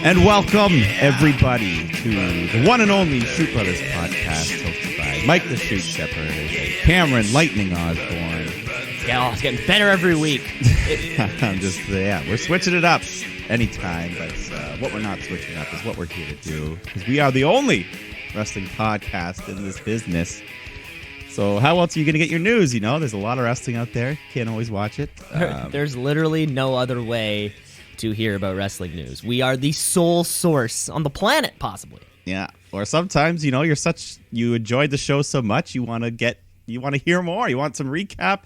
And welcome, everybody, to the one and only Shoot Brothers podcast, hosted by Mike the Shoot Shepherd, Cameron Lightning Osborne. Yeah, it's getting better every week. We're switching it up anytime, but what we're not switching up is what we're here to do, because we are the only wrestling podcast in this business. So how else are you going to get your news? You know, there's a lot of wrestling out there. Can't always watch it. There's literally no other way to hear about wrestling news. We are the sole source on the planet, possibly. Yeah. Or sometimes, you enjoyed the show so much, you want to hear more. You want some recap.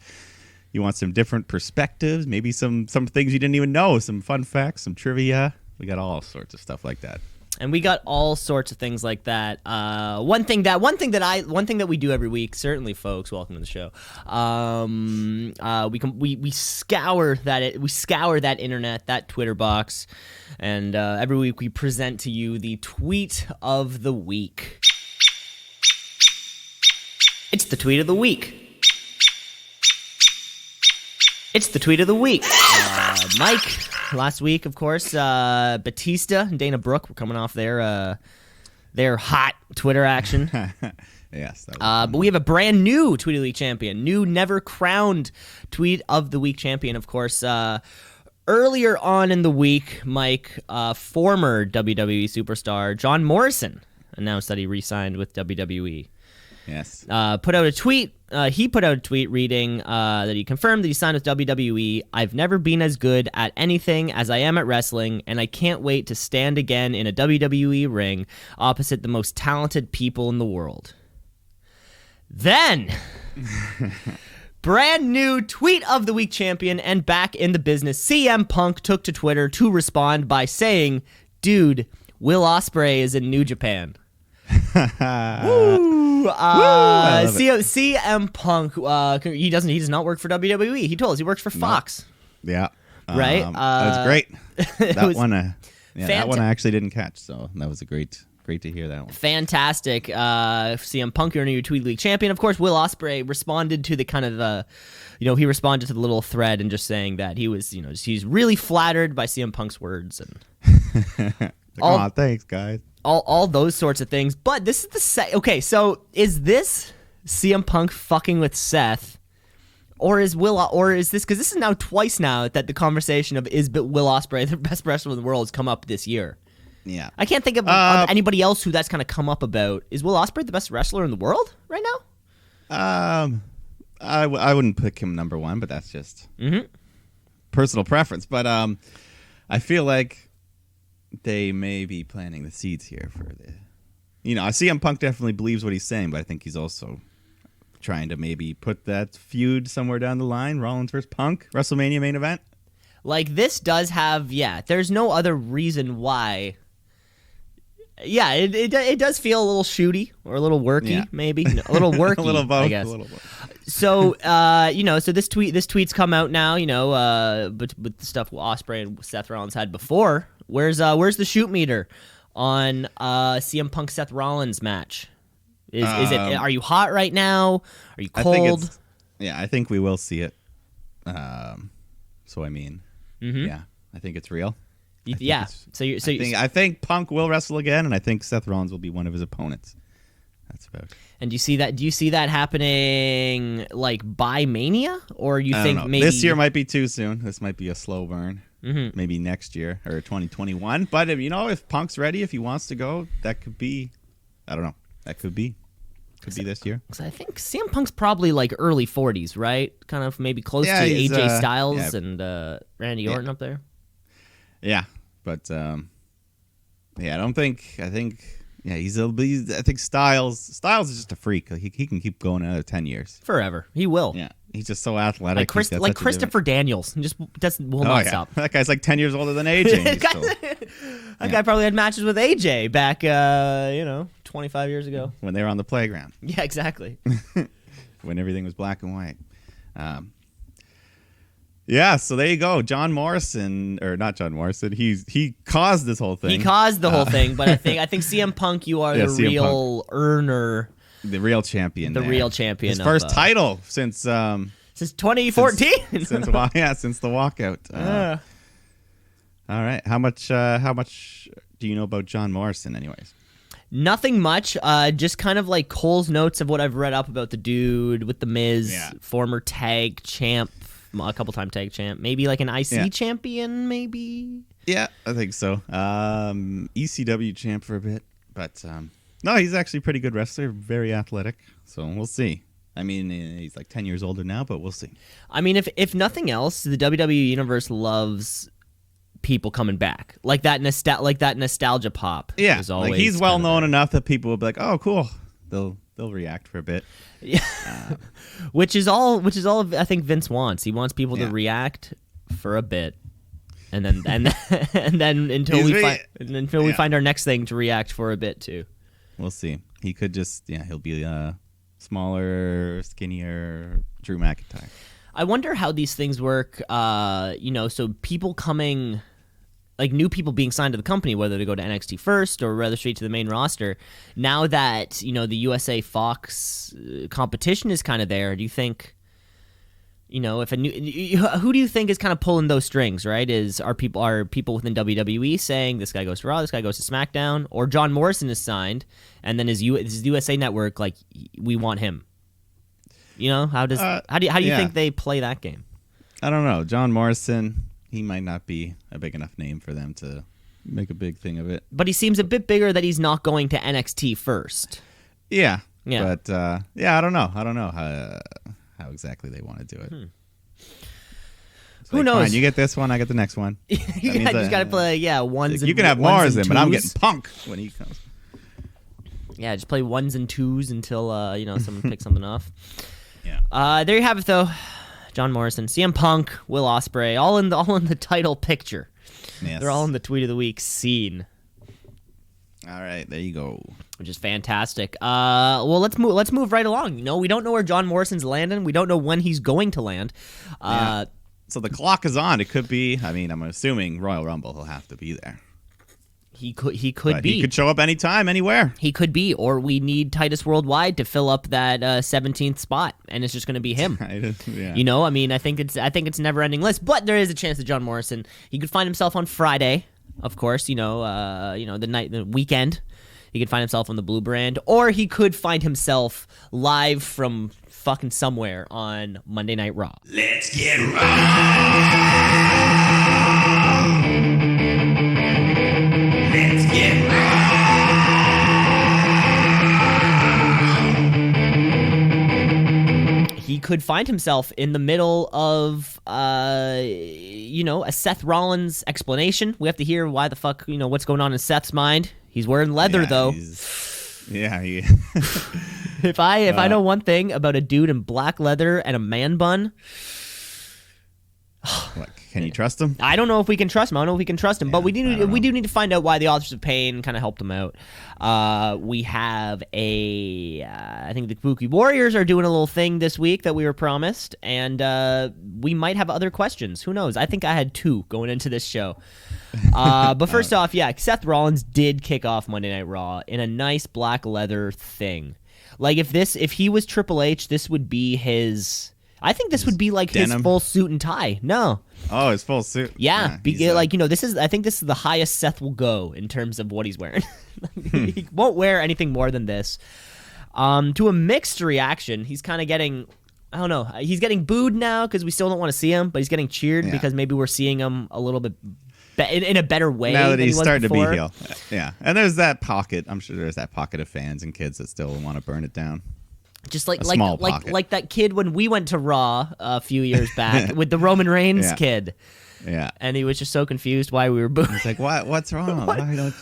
You want some different perspectives, maybe some things you didn't even know, some fun facts, some trivia. We got all sorts of stuff like that. And we got all sorts of things like that. One thing that we do every week, certainly, folks, welcome to the show. We scour that internet, that Twitter box, and every week we present to you the tweet of the week. It's the tweet of the week. It's the tweet of the week. Mike, last week, of course, Batista and Dana Brooke were coming off their hot Twitter action. Yes. But we have a brand new Tweet of the Week champion, new never crowned Tweet of the Week champion, of course. Earlier on in the week, Mike, former WWE superstar John Morrison announced that he re-signed with WWE. Yes. Put out a tweet. He put out a tweet reading that he confirmed that he signed with WWE. I've never been as good at anything as I am at wrestling, and I can't wait to stand again in a WWE ring opposite the most talented people in the world. Then, brand new Tweet of the Week champion and back in the business, CM Punk took to Twitter to respond by saying, "Dude, Will Ospreay is in New Japan." Woo! CM Punk, he does not work for WWE. He told us he works for Fox. No. Yeah. Right? That was great. That one I actually didn't catch, so that was great to hear that one. Fantastic. CM Punk, you're a new Tweet League champion. Of course, Will Ospreay responded to the kind of he responded to the little thread and just saying that he was, he's really flattered by CM Punk's words and thanks, guys. All those sorts of things. But this is okay, so is this CM Punk fucking with Seth? Or is this, because this is now twice now that the conversation of is Will Ospreay the best wrestler in the world has come up this year. Yeah. I can't think of anybody else who that's kind of come up about. Is Will Ospreay the best wrestler in the world right now? I wouldn't pick him number one, but that's just personal preference. But I feel like they may be planting the seeds here for CM Punk definitely believes what he's saying, but I think he's also trying to maybe put that feud somewhere down the line. Rollins versus Punk, WrestleMania main event. Like, this does have, there's no other reason why. Yeah, it does feel a little shooty or a little worky, maybe. A little worky, a little both, I guess. A little both. So, so this tweet's come out now, but with the stuff Ospreay and Seth Rollins had before. Where's the shoot meter on CM Punk Seth Rollins match? Is it? Are you hot right now? Are you cold? I think we will see it. So I mean, I think it's real. I think Punk will wrestle again, and I think Seth Rollins will be one of his opponents. That's about it. And do you see that happening like by Mania, or you think maybe this year might be too soon? This might be a slow burn. Maybe next year or 2021. But if Punk's ready, if he wants to go, that could be. I don't know. That could be this year. Because I think CM Punk's probably like early 40s, right? Kind of maybe close to AJ Styles and Randy Orton up there. Yeah, but I think Styles is just a freak. He can keep going another 10 years. Forever. He will. Yeah. He's just so athletic. Like Christopher Daniels. Will not stop. That guy's like 10 years older than AJ. That guy probably had matches with AJ back 25 years ago. When they were on the playground. Yeah, exactly. When everything was black and white. So there you go. John Morrison, or not John Morrison, he caused this whole thing. He caused the whole thing, but I think CM Punk, you are the real earner. The real champion. Real champion. His first title since 2014. Since the walkout. All right. How much do you know about John Morrison, anyways? Nothing much. Just kind of like Cole's notes of what I've read up about the dude with the Miz, former tag champ, a couple-time tag champ, maybe like an IC champion, maybe. Yeah, I think so. ECW champ for a bit, but no, he's actually a pretty good wrestler, very athletic. So we'll see. I mean, he's like 10 years older now, but we'll see. I mean, if nothing else, the WWE universe loves people coming back, like that nostalgia pop. Yeah, like he's well known enough that people will be like, "Oh, cool." They'll react for a bit. Yeah, which is all I think Vince wants. He wants people to react for a bit, and then and then until we find our next thing to react for a bit too. We'll see. He could just he'll be smaller, skinnier Drew McIntyre. I wonder how these things work. So people coming, like new people being signed to the company, whether they go to NXT first or rather straight to the main roster. Now that the USA Fox competition is kind of there, do you think? If who do you think is kind of pulling those strings? Right? Are people within WWE saying this guy goes to Raw, this guy goes to SmackDown, or John Morrison is signed, and then his USA Network like we want him? How do you think they play that game? I don't know. John Morrison, he might not be a big enough name for them to make a big thing of it. But he seems a bit bigger that he's not going to NXT first. Yeah. But I don't know. I don't know how exactly they want to do it. Who knows? Fine, you get this one, I get the next one. You just got to play ones. You can have Morrison, but I'm getting Punk when he comes. Yeah, just play ones and twos until someone picks something off. Yeah. There you have it, though. John Morrison, CM Punk, Will Ospreay, all in the title picture. Yes. They're all in the tweet of the week scene. All right, there you go. Which is fantastic. Well, let's move right along. We don't know where John Morrison's landing. We don't know when he's going to land. So the clock is on. It could be. I mean, I'm assuming Royal Rumble. He'll have to be there. He could But be. He could show up anytime, anywhere. He could be, or we need Titus Worldwide to fill up that 17th spot, and it's just going to be him. Yeah. I mean, I think it's a never-ending list, but there is a chance that John Morrison, he could find himself on Friday, of course. The weekend. He could find himself on the Blue Brand, or he could find himself live from fucking somewhere on Monday Night Raw. Let's get raw. Let's get raw. He could find himself in the middle of, a Seth Rollins explanation. We have to hear why the fuck, what's going on in Seth's mind. He's wearing leather, though. If I know one thing about a dude in black leather and a man bun, what, can you trust him? I don't know if we can trust him. But we do need to find out why the Authors of Pain kind of helped him out. We have I think the Kabuki Warriors are doing a little thing this week that we were promised, and we might have other questions. Who knows? I think I had 2 going into this show. But first off, Seth Rollins did kick off Monday Night Raw in a nice black leather thing. Like if he was Triple H, this would be his. I think this would be like denim. His full suit and tie. No. Oh, his full suit. Yeah, this is. I think this is the highest Seth will go in terms of what he's wearing. He won't wear anything more than this. To a mixed reaction, he's kind of getting. I don't know. He's getting booed now because we still don't want to see him, but he's getting cheered because maybe we're seeing him a little bit in a better way. Now that he's starting before. to be heel. Yeah, and there's that pocket. I'm sure there's that pocket of fans and kids that still want to burn it down. Just like that kid when we went to Raw a few years back with the Roman Reigns kid. Yeah. And he was just so confused why we were booing. He's like, what's wrong? Why don't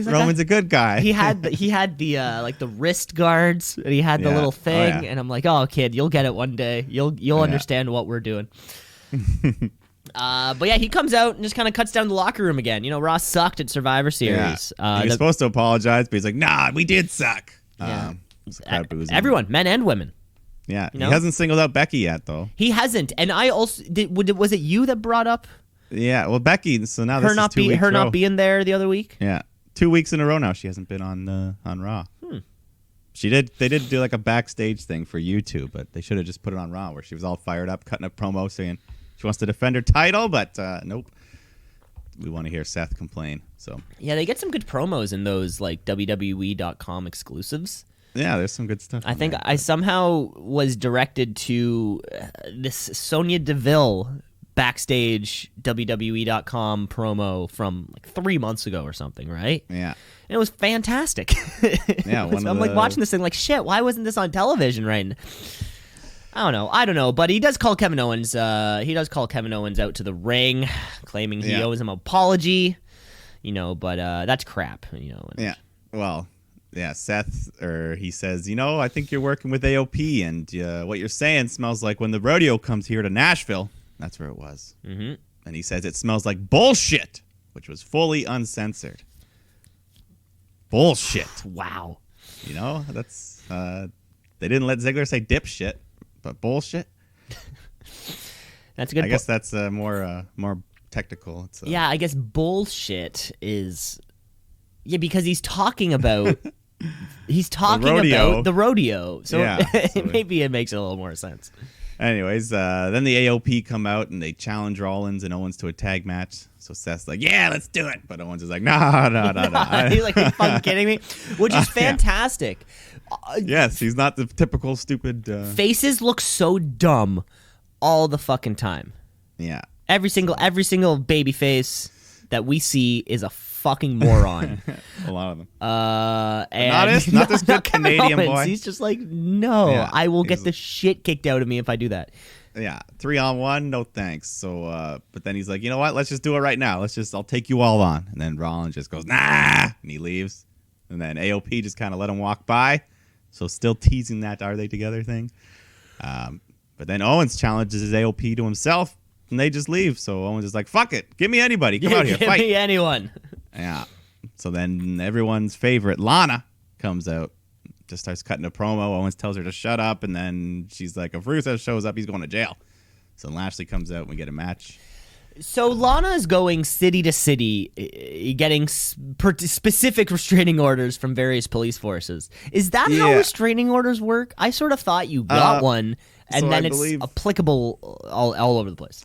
Roman's a good guy. He had the wrist guards and he had the little thing and I'm like, "Oh, kid, you'll get it one day. You'll understand what we're doing." But he comes out and just kind of cuts down the locker room again. Raw sucked at Survivor Series. Yeah. He was supposed to apologize, but he's like, "Nah, we did suck." Yeah. Everyone, men and women. Yeah, he hasn't singled out Becky yet, though. He hasn't, and I also was it you that brought up? Yeah, well, Becky. So now this is 2 weeks. Her not being there the other week. Yeah, 2 weeks in a row now she hasn't been on Raw. They did do like a backstage thing for YouTube, but they should have just put it on Raw where she was all fired up, cutting a promo saying she wants to defend her title, but nope. we want to hear Seth complain. So Yeah, they get some good promos in those like WWE.com exclusives. yeah, there's some good stuff. I think I somehow was directed to this Sonya Deville backstage WWE.com promo from like 3 months ago or something, right? Yeah. And it was fantastic. Yeah, I'm like watching this thing like, shit, why wasn't this on television right now? I don't know, but he does call Kevin Owens. He does call Kevin Owens out to the ring, claiming he owes him an apology. But that's crap. Yeah. Well, yeah. Seth, he says, I think you're working with AOP, and what you're saying smells like when the rodeo comes here to Nashville. That's where it was. Mm-hmm. And he says it smells like bullshit, which was fully uncensored. Bullshit. Wow. That's they didn't let Ziggler say dipshit, but bullshit. That's a good. I guess that's more technical. It's, yeah, I guess bullshit is because he's talking about the rodeo. So, yeah, maybe it makes a little more sense. Anyways, then the AOP come out and they challenge Rollins and Owens to a tag match. So Seth's like, yeah, let's do it. But Owens is like, no. He's like, are you fucking kidding me? Which is fantastic. Yes, he's not the typical stupid... Faces look so dumb all the fucking time. Yeah. Every single baby face that we see is a fucking moron. A lot of them. And not this good Canadian Owens. boy. He's just like, no, Yeah, I will get the shit kicked out of me if I do that. Yeah, 3-on-1, no thanks. So, but then he's like, you know what? Let's just do it right now. I'll take you all on. And then Rollins just goes, nah, and he leaves. And then AOP just kind of let him walk by. So still teasing that are they together thing. But then Owens challenges his AOP to himself, and they just leave. So Owens is like, fuck it. Give me anybody. Come out here. Give Fight. me anyone. Yeah. So then everyone's favorite, Lana, comes out. Just starts cutting a promo. Owens tells her to shut up, and then she's like, if Rusev shows up, he's going to jail. So Lashley comes out, and we get a match. So Lana is going city to city, getting specific restraining orders from various police forces. Is that how restraining orders work? I sort of thought you got one, and so then I it's believe, applicable all over the place.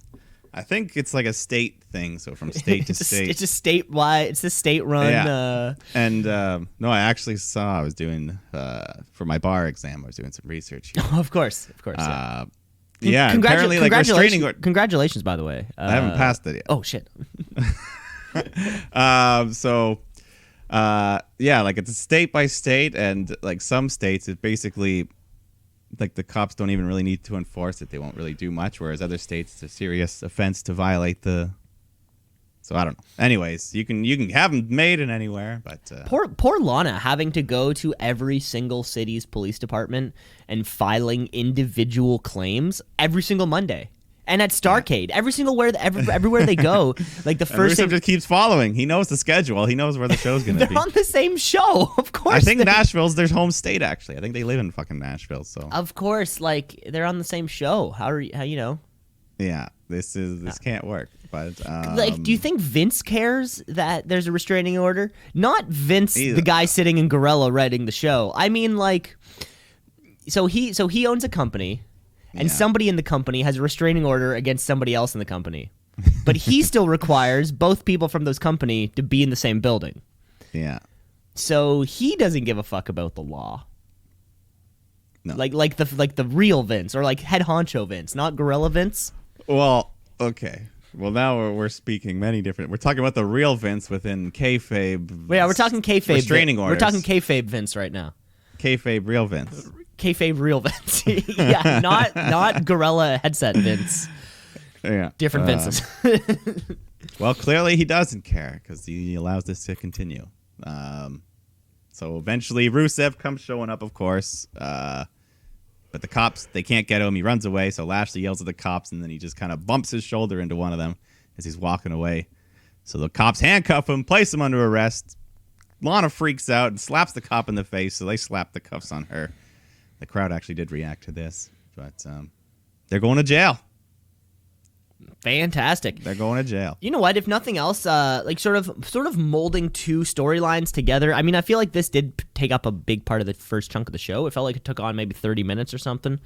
I think it's like a state thing, so from state to state. It's just statewide. It's a state-run. Yeah. And no, I actually saw. I was doing for my bar exam. I was doing some research here. Of course. Yeah. Apparently, like restraining order. Congratulations, by the way. I haven't passed it yet. Oh shit. Like it's state by state, and like some states, it basically, like the cops don't even really need to enforce it. They won't really do much, whereas other states, it's a serious offense to violate the. So I don't know. Anyways, you can have them made in anywhere, but poor Lana having to go to every single city's police department and filing individual claims every single Monday. And at Starrcade, everywhere they go, like the first thing just keeps following. He knows the schedule. He knows where the show's going to be. They're on the same show, of course. I think Nashville's their home state. Actually, I think they live in fucking Nashville. So of course, like they're on the same show. How you know? Yeah, this can't work. But like, do you think Vince cares that there's a restraining order? Not Vince, the guy sitting in Gorilla writing the show. I mean, like, so he owns a company. And somebody in the company has a restraining order against somebody else in the company. But he still requires both people from those company to be in the same building. Yeah. So he doesn't give a fuck about the law. No. Like the real Vince, or like head honcho Vince, not Gorilla Vince. Well, okay. Well, now we're speaking many different. We're talking about the real Vince within kayfabe. Yeah, we're talking kayfabe. Restraining orders. We're talking kayfabe Vince right now. Kayfabe real Vince. Kayfabe real Vince. Yeah, not Gorilla headset Vince. Yeah. Different Vinces. Well, clearly he doesn't care because he allows this to continue. So eventually Rusev comes showing up, of course. But the cops, they can't get him. He runs away. So Lashley yells at the cops, and then he just kind of bumps his shoulder into one of them as he's walking away. So the cops handcuff him, place him under arrest. Lana freaks out and slaps the cop in the face, so they slap the cuffs on her. The crowd actually did react to this, but they're going to jail. Fantastic. They're going to jail. You know what? If nothing else, like sort of molding two storylines together. I mean, I feel like this did take up a big part of the first chunk of the show. It felt like it took on maybe 30 minutes or something.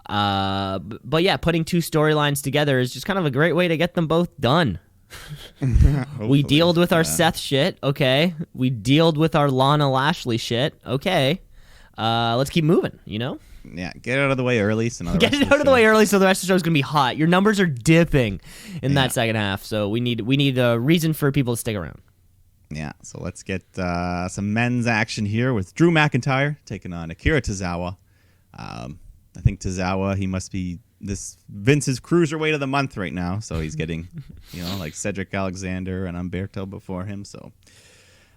But yeah, putting two storylines together is just kind of a great way to get them both done. We dealed with our Seth shit. Okay. We dealed with our Lana Lashley shit. Okay. Let's keep moving, you know? Yeah, get it out of the way early. So Get it out of the way early so the rest of the show is going to be hot. Your numbers are dipping in that second half, so we need a reason for people to stick around. Yeah, so let's get some men's action here with Drew McIntyre taking on Akira Tozawa. I think Tozawa, he must be Vince's cruiserweight of the month right now, so he's getting, like Cedric Alexander and Humberto before him. So,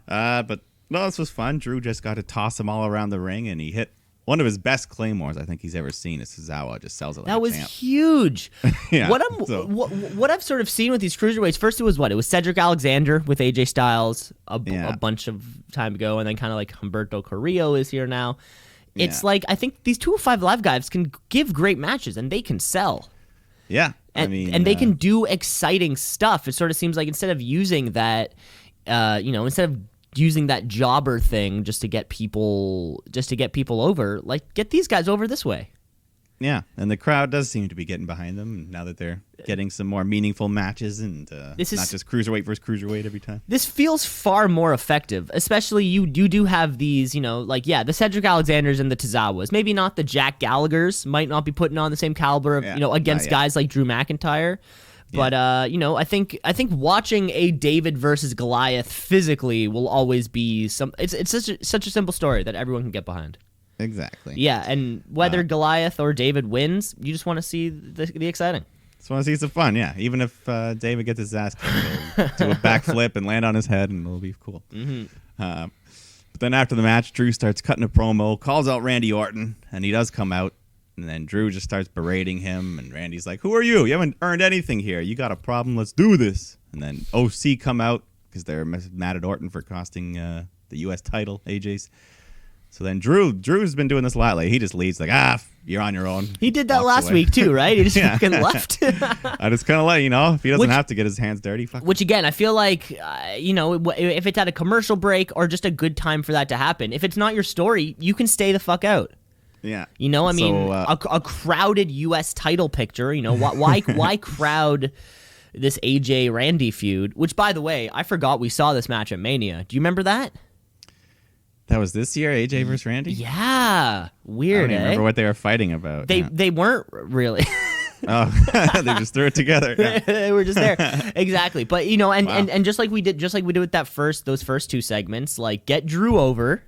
but no, this was fun. Drew just got to toss them all around the ring, and he hit one of his best claymores I think he's ever seen. Is Tozawa just sells it like that was champ. Huge. Yeah, what I've sort of seen with these cruiserweights, first it was Cedric Alexander with AJ Styles a bunch of time ago, and then kind of like Humberto Carrillo is here now. It's like I think these 205 Live guys can give great matches and they can sell. Yeah, and they can do exciting stuff. It sort of seems like instead of using that, instead of using that jobber thing just to get people over, like get these guys over this way. Yeah, and the crowd does seem to be getting behind them now that they're getting some more meaningful matches and this is not just cruiserweight versus cruiserweight every time. This feels far more effective, especially you do have these, the Cedric Alexanders and the Tozawas. Maybe not the Jack Gallaghers, might not be putting on the same caliber of, against guys like Drew McIntyre. But I think watching a David versus Goliath physically will always be it's such a simple story that everyone can get behind. Exactly. Yeah, and whether Goliath or David wins, you just want to see the exciting. Just want to see some fun, yeah. Even if David gets his ass kicked, he'll do a backflip and land on his head, and it'll be cool. Mm-hmm. But then after the match, Drew starts cutting a promo, calls out Randy Orton, and he does come out. And then Drew just starts berating him, and Randy's like, "Who are you? You haven't earned anything here. You got a problem. Let's do this." And then OC come out because they're mad at Orton for costing the U.S. title, AJ's. So then Drew's been doing this a lot lately. He just leaves like, you're on your own. He did that last week too, right? He just fucking left. I just kind of let if he doesn't have to get his hands dirty. Which again, I feel like, if it's at a commercial break or just a good time for that to happen, if it's not your story, you can stay the fuck out. Yeah. A crowded U.S. title picture, why crowd this AJ Randy feud? Which, by the way, I forgot we saw this match at Mania. Do you remember that? That was this year, AJ versus Randy? Yeah. Weird, I don't remember what they were fighting about. They weren't really. Oh, they just threw it together. Yeah. They were just there. Exactly. But, and just like we did with those first two segments, like get Drew over,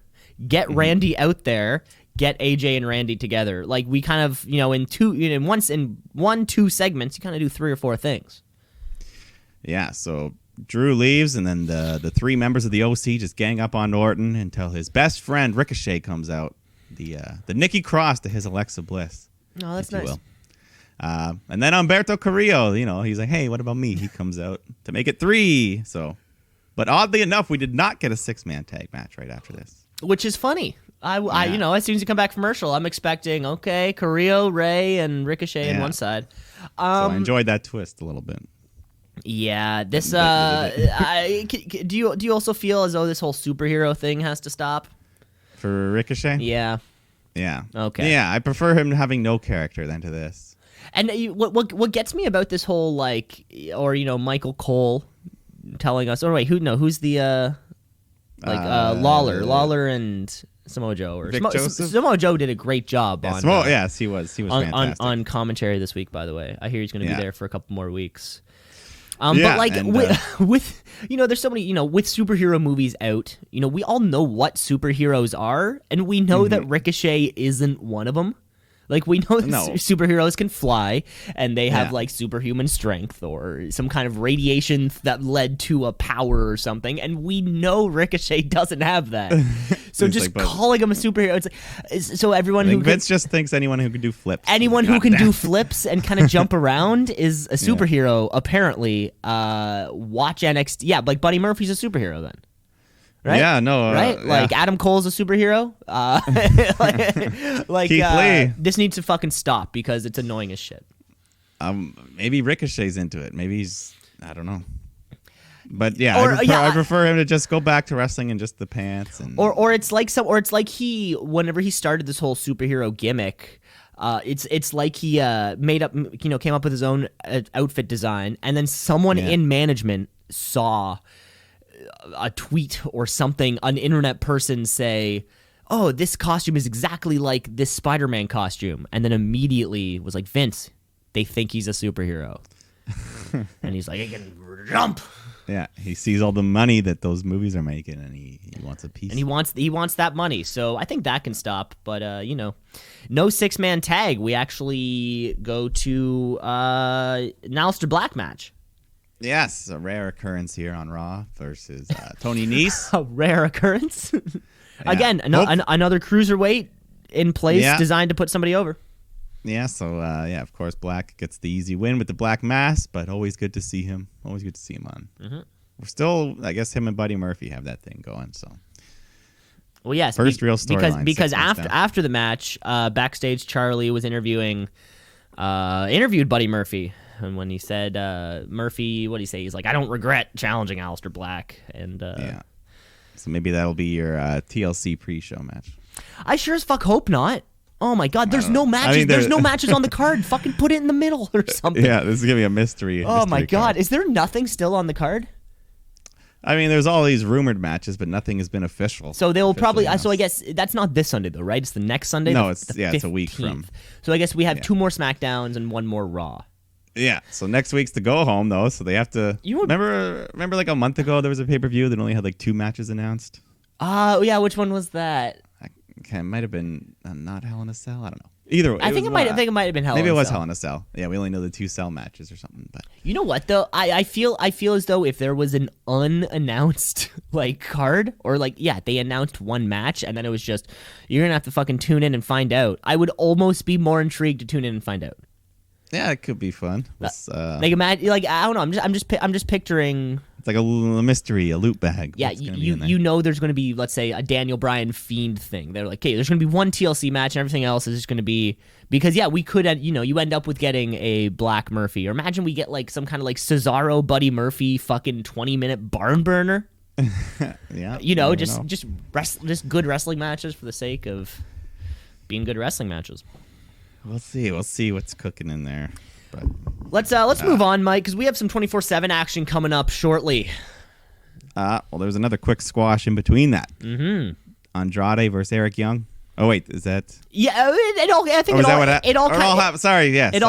get Randy out there, get AJ and Randy together. Like we kind of, in 1-2 segments, you kind of do 3 or 4 things. Yeah. So Drew leaves, and then the 3 members of the OC just gang up on Orton until his best friend Ricochet comes out. The Nikki Cross to his Alexa Bliss. Oh, that's nice. And then Humberto Carrillo, he's like, "Hey, what about me?" He comes out to make it 3. So, but oddly enough, we did not get a 6-man tag match right after this, which is funny. I as soon as you come back commercial, I'm expecting Carrillo, Ray, and Ricochet on one side. So I enjoyed that twist a little bit. Yeah, this. Do you also feel as though this whole superhero thing has to stop for Ricochet? Yeah. Okay. Yeah, I prefer him having no character than to this. And what gets me about this whole Michael Cole telling us, who's the Lawler and Samoa Joe or Samoa Joe did a great job on. Yes, he was fantastic on commentary this week. By the way, I hear he's going to be there for a couple more weeks. With there's so many with superhero movies out. We all know what superheroes are, and we know that Ricochet isn't one of them. Like, we know that superheroes can fly, and they have, superhuman strength or some kind of radiation that led to a power or something, and we know Ricochet doesn't have that. So just calling him a superhero, it's like, so everyone who Vince just thinks anyone who can do flips. Anyone who can do flips and kind of jump around is a superhero, apparently. Watch NXT. Yeah, like Buddy Murphy's a superhero then. Right? Yeah, no. Right? Like Adam Cole's a superhero. Keith Lee. This needs to fucking stop because it's annoying as shit. Maybe Ricochet's into it. Maybe he's, I don't know. But I prefer him to just go back to wrestling in just the pants. And or it's like whenever he started this whole superhero gimmick, It's like he made up, came up with his own outfit design, and then someone in management saw a tweet or something, an internet person say, "Oh, this costume is exactly like this Spider-Man costume," and then immediately was like, "Vince, they think he's a superhero," and he's like, "He can jump." Yeah, he sees all the money that those movies are making, and he wants a piece. And he wants that money. So I think that can stop. But no 6-man tag. We actually go to an Aleister Black match. Yes, a rare occurrence here on Raw versus Tony Nese. A rare occurrence. Again, another cruiserweight in place designed to put somebody over. Yeah, so of course, Black gets the easy win with the black mask, but always good to see him. Always good to see him on. Mm-hmm. We're still, I guess, him and Buddy Murphy have that thing going. So, well, yes, first real storyline because after the match, backstage, Charlie was interviewed Buddy Murphy, and when he said Murphy, what did he say? He's like, "I don't regret challenging Aleister Black," and so maybe that'll be your TLC pre-show match. I sure as fuck hope not. Oh my God! There's no matches. There's no matches on the card. Fucking put it in the middle or something. Yeah, this is gonna be a mystery. Oh my God! Card. Is there nothing still on the card? I mean, there's all these rumored matches, but nothing has been official. So they will probably. So I guess that's not this Sunday though, right? It's the next Sunday. No, it's a week from. So I guess we have 2 more SmackDowns and 1 more Raw. Yeah. So next week's the go home though, so they have to. Remember like a month ago there was a pay-per-view that only had like 2 matches announced. Yeah. Which one was that? It might have been not Hell in a Cell. I don't know. Either way, I think it might have been Hell in a Cell. Maybe it was Hell in a Cell. Yeah, we only know the 2 cell matches or something. But you know what though, I feel as though if there was an unannounced like card, or like they announced 1 match and then it was just you're gonna have to fucking tune in and find out, I would almost be more intrigued to tune in and find out. Yeah, it could be fun. Like imagine, like I don't know. I'm just picturing. It's like a mystery, a loot bag. Yeah, you know there's going to be, let's say, a Daniel Bryan Fiend thing. They're like, okay, there's going to be 1 TLC match and everything else is just going to be, because we could, you end up with getting a Black Murphy, or imagine we get like some kind of like Cesaro Buddy Murphy fucking 20-minute barn burner. Yeah, just good wrestling matches for the sake of being good wrestling matches. We'll see what's cooking in there. But let's move on, Mike, because we have some 24/7 action coming up shortly. Well, there's another quick squash in between that. Mm-hmm. Andrade versus Eric Young. Oh wait, is that? Yeah, it all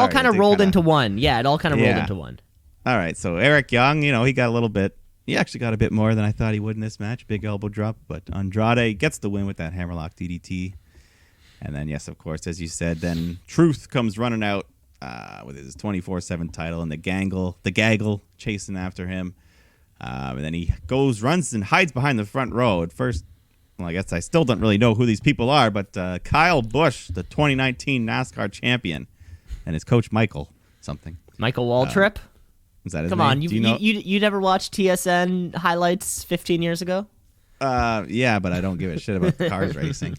kind of rolled into one. Yeah, it all kind of rolled into one. All right, so Eric Young, he got a little bit. He actually got a bit more than I thought he would in this match. Big elbow drop, but Andrade gets the win with that hammerlock DDT. And then, yes, of course, as you said, then Truth comes running out with his 24/7 title, and the gaggle chasing after him. And then he runs and hides behind the front row. At first, well, I guess I still don't really know who these people are, but Kyle Busch, the 2019 NASCAR champion, and his coach Michael Waltrip. Is that his Come name? on, you never watched TSN highlights 15 years ago? Yeah, but I don't give a shit about cars racing.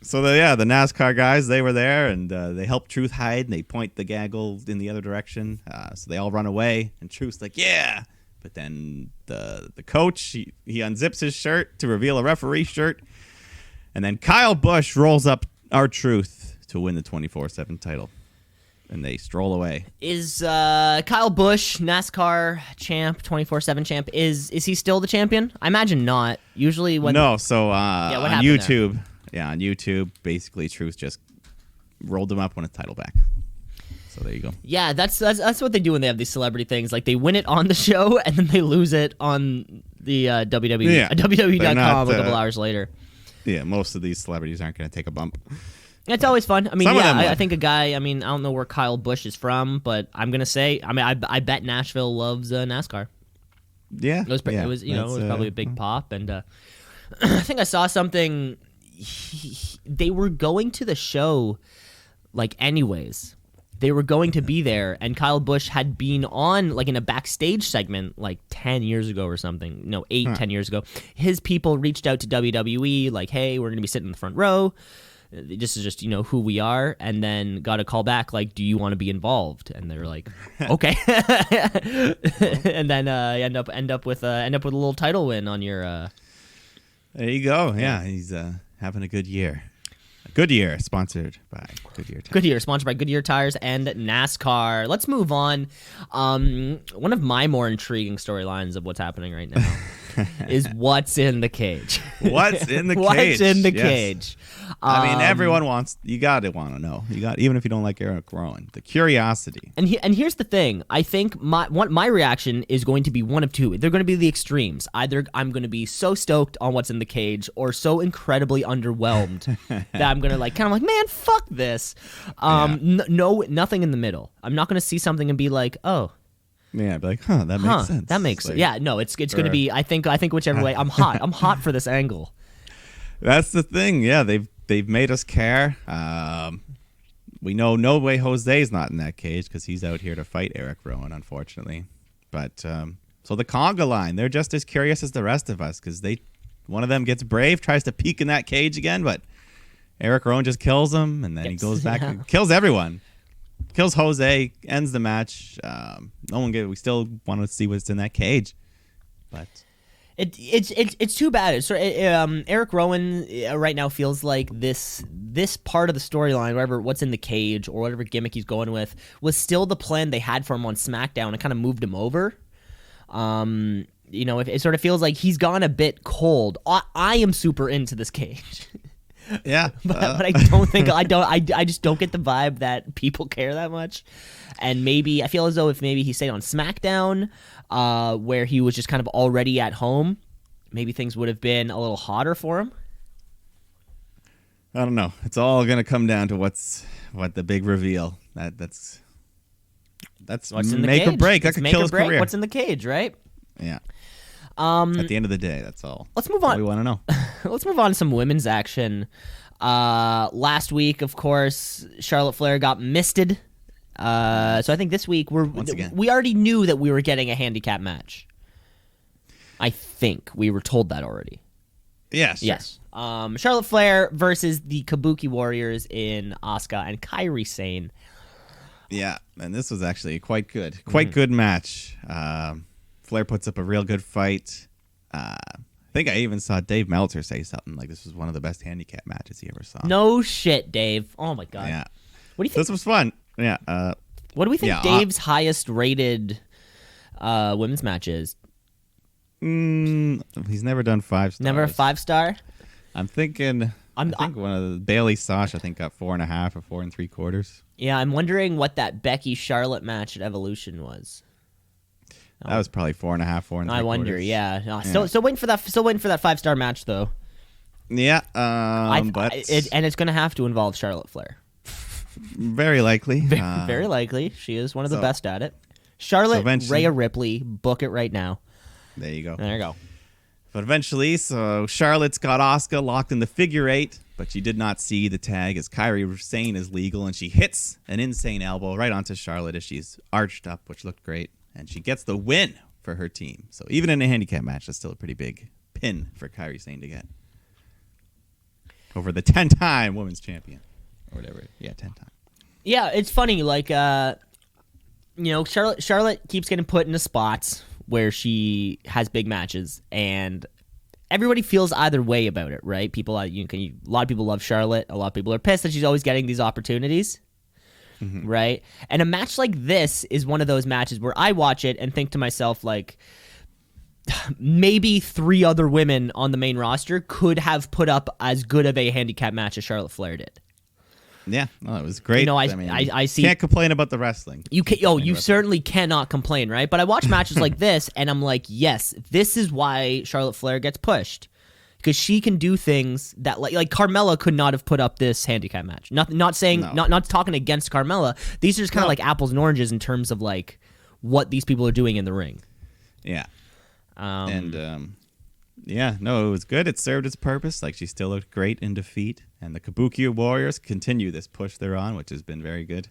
So the NASCAR guys, they were there, and they help Truth hide, and they point the gaggle in the other direction. So they all run away, and Truth's like, yeah. But then the coach, he unzips his shirt to reveal a referee shirt, and then Kyle Busch rolls up R-Truth to win the 24/7 title, and they stroll away. Is Kyle Busch, NASCAR champ, 24/7 champ, is he still the champion? I imagine not. Usually when on YouTube. There? Yeah, on YouTube, basically Truth just rolled him up, won a title back. So there you go. Yeah, that's what they do when they have these celebrity things. Like they win it on the show and then they lose it on the WWE.com a couple hours later. Yeah, most of these celebrities aren't going to take a bump. It's always fun. I mean, I think a guy. I mean, I don't know where Kyle Busch is from, but I'm gonna say. I mean, I bet Nashville loves NASCAR. Yeah, it was probably a big pop, and I think I saw something. They were going to the show, like anyways. They were going to be there, and Kyle Busch had been on, like, in a backstage segment, like, 10 years ago or something. No, 10 years ago. His people reached out to WWE, like, hey, we're going to be sitting in the front row. This is just, who we are. And then got a call back, like, do you want to be involved? And they're like, okay. And then end up with a little title win on your... There you go. Yeah, he's having a good year. Goodyear, sponsored by Goodyear. Goodyear, sponsored by Goodyear Tires and NASCAR. Let's move on. One of my more intriguing storylines of what's happening right now is what's in the cage. What's in the cage? What's in the cage? I mean, everyone wants. You got to want to know. Even if you don't like Eric Rowan, the curiosity. And here's the thing. I think my reaction is going to be one of two. They're going to be the extremes. Either I'm going to be so stoked on what's in the cage, or so incredibly underwhelmed that I'm going to man, fuck this. No, nothing in the middle. I'm not going to see something and be like, oh. Yeah, I'd be like, that makes sense. That makes sense. Yeah, no, it's going to be. I think whichever way. I'm hot. I'm hot for this angle. That's the thing. Yeah, they've made us care. We know No Way Jose's not in that cage because he's out here to fight Eric Rowan, unfortunately. But so the conga line, they're just as curious as the rest of us because one of them gets brave, tries to peek in that cage again, but Eric Rowan just kills him, and then he goes back and kills everyone. Kills Jose, ends the match. We still want to see what's in that cage, but it's too bad. Eric Rowan right now feels like this part of the storyline, what's in the cage or whatever gimmick he's going with, was still the plan they had for him on SmackDown and kind of moved him over. It sort of feels like he's gone a bit cold. I am super into this cage. Yeah, but I don't think I just don't get the vibe that people care that much. And maybe I feel as though if maybe he stayed on SmackDown, where he was just kind of already at home, maybe things would have been a little hotter for him. I don't know. It's all gonna come down to what the big reveal. That's what's in the make cage. or break. That It's could make kill or his break. career. What's in the cage, right? Yeah. At the end of the day, that's all. Let's move on. We want to know. Let's move on to some women's action. Last week, of course, Charlotte Flair got misted. So I think this week we already knew that we were getting a handicap match. I think we were told that already. Yes. Yes. Charlotte Flair versus the Kabuki Warriors in Asuka and Kairi Sane. Yeah, and this was actually quite good. Quite good match. Flair puts up a real good fight. I think I even saw Dave Meltzer say something like this was one of the best handicap matches he ever saw. No shit, Dave. Oh my god. Yeah. What do you think? This was fun. Yeah. What do we think Dave's highest rated women's match is? He's never done 5 stars. Never a 5-star? I'm thinking. I think one of the Bailey Sasha got 4.5 or 4 3/4. Yeah, I'm wondering what that Becky Charlotte match at Evolution was. That was probably 4.5, 4 3/4. I wonder. Yeah. No, still waiting for that. Still waiting for that 5-star match though. Yeah. But it's going to have to involve Charlotte Flair. Very likely. Very likely. She is one of the best at it. Charlotte, Rhea Ripley, book it right now. There you go. There you go. But eventually, so Charlotte's got Asuka locked in the figure 8, but she did not see the tag as Kairi Sane is legal, and she hits an insane elbow right onto Charlotte as she's arched up, which looked great, and she gets the win for her team. So even in a handicap match, that's still a pretty big pin for Kairi Sane to get over the 10-time women's champion or whatever. Yeah, 10 times. Yeah, it's funny. Like, Charlotte keeps getting put into spots where she has big matches, and everybody feels either way about it, right? A lot of people love Charlotte. A lot of people are pissed that she's always getting these opportunities, right? And a match like this is one of those matches where I watch it and think to myself, like, maybe 3 other women on the main roster could have put up as good of a handicap match as Charlotte Flair did. Yeah, no, it was great. I see. Can't complain about the wrestling. You certainly cannot complain, right? But I watch matches like this, and I'm like, yes, this is why Charlotte Flair gets pushed, because she can do things that like Carmella could not have put up this handicap match. Not talking against Carmella. These are just kind of like apples and oranges in terms of like what these people are doing in the ring. Yeah, it was good. It served its purpose. Like, she still looked great in defeat. And the Kabuki Warriors continue this push they're on, which has been very good.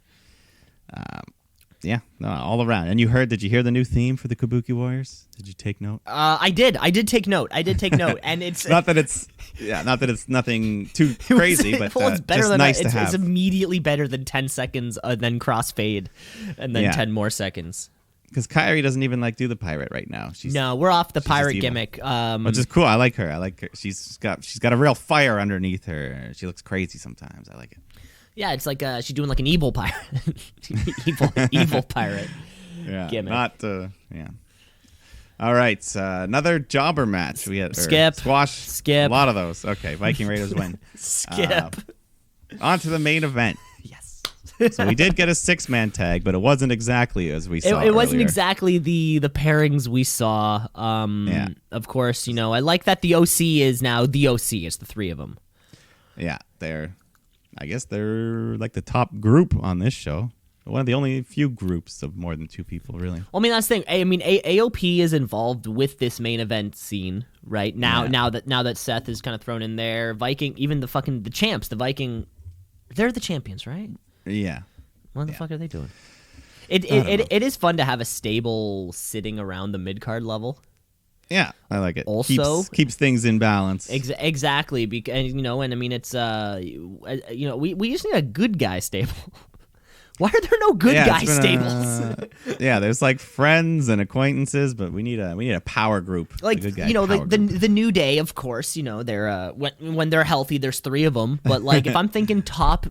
All around. And did you hear the new theme for the Kabuki Warriors? Did you take note? I did take note. And it's not that it's nothing too crazy, but it's better just than nice to have. It's immediately better than 10 seconds, then crossfade, and then 10 more seconds. because Kyrie doesn't even do the pirate right now. No, we're off the she's pirate just evil. gimmick. Which is cool. I like her. She's got a real fire underneath her. She looks crazy sometimes. I like it. Yeah, it's like she's doing like an evil pirate, evil pirate. Yeah, gimmick. Yeah. All right, another jobber match. We had Skip. Squash. Skip. A lot of those. Okay, Viking Raiders win. Skip. On to the main event. Yes. So we did get a 6-man tag, but it wasn't exactly as we saw. It wasn't earlier. exactly the pairings we saw. Yeah. Of course, I like that the OC is now the OC. It's the three of them. Yeah, I guess they're like the top group on this show. One of the only few groups of more than 2 people, really. Well, I mean, that's the thing. I mean, AOP is involved with this main event scene right now. Yeah. Now that Seth is kind of thrown in there, Viking, even the champs, the Viking, they're the champions, right? Yeah. What the fuck are they doing? It is fun to have a stable sitting around the mid card level. Yeah, I like it. Also, keeps things in balance. Exactly, because and I mean, it's we just need a good guy stable. Why are there no good guy stables? Yeah, there's friends and acquaintances, but we need a power group. Like a good guy the New Day, of course. They're when they're healthy, there's 3 of them. But if I'm thinking top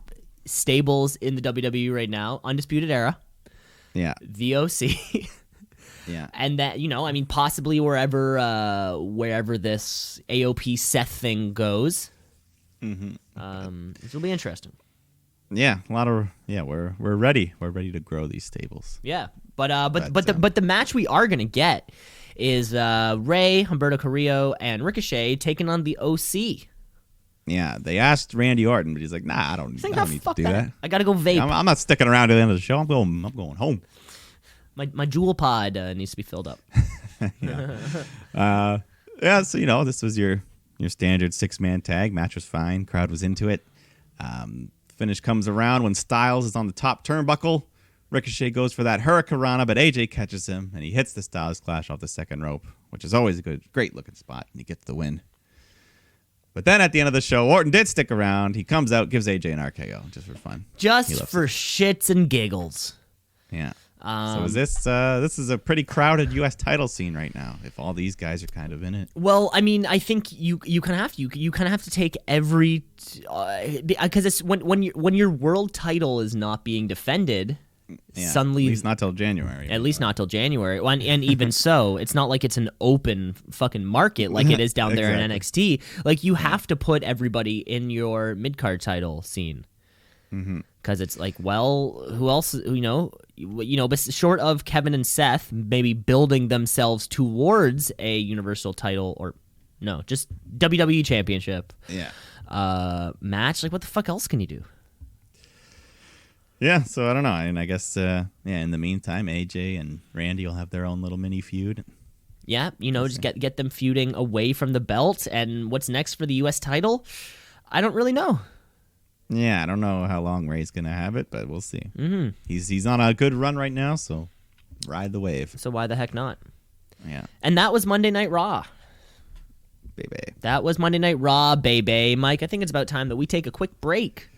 stables in the WWE right now, Undisputed Era, Yeah. the OC. Yeah. And that, I mean, possibly wherever this AOP Seth thing goes. Mm-hmm. This will be interesting. Yeah, we're ready. We're ready to grow these stables. Yeah, but the match we are gonna get is Ray, Humberto Carrillo, and Ricochet taking on the OC. Yeah, they asked Randy Orton, but he's like, "Nah, I don't need to do that. I gotta go vape. I'm not sticking around to the end of the show. I'm going home." My jewel pod needs to be filled up. Yeah, so this was your standard 6-man tag. Match was fine. Crowd was into it. Finish comes around when Styles is on the top turnbuckle. Ricochet goes for that Hurricanrana, but AJ catches him and he hits the Styles Clash off the second rope, which is always a great looking spot, and he gets the win. But then at the end of the show, Orton did stick around. He comes out, gives AJ an RKO just for fun. Just for shits and giggles. Yeah. So is this is a pretty crowded U.S. title scene right now, if all these guys are kind of in it. Well, I mean, I think you kind of have to take every because it's when your world title is not being defended. Yeah, suddenly, at least not till January. At least not till January. And even so, it's not like it's an open fucking market like it is down there in NXT. You have to put everybody in your mid-card title scene. Because it's who else, but short of Kevin and Seth maybe building themselves towards a Universal title or no, just WWE Championship match. What the fuck else can you do? Yeah, so I don't know. And I guess, in the meantime, AJ and Randy will have their own little mini feud. Yeah, just get them feuding away from the belt. And what's next for the U.S. title? I don't really know. Yeah, I don't know how long Ray's going to have it, but we'll see. Mm-hmm. He's on a good run right now, so ride the wave. So why the heck not? Yeah. And that was Monday Night Raw. Baby. That was Monday Night Raw, baby. Mike, I think it's about time that we take a quick break.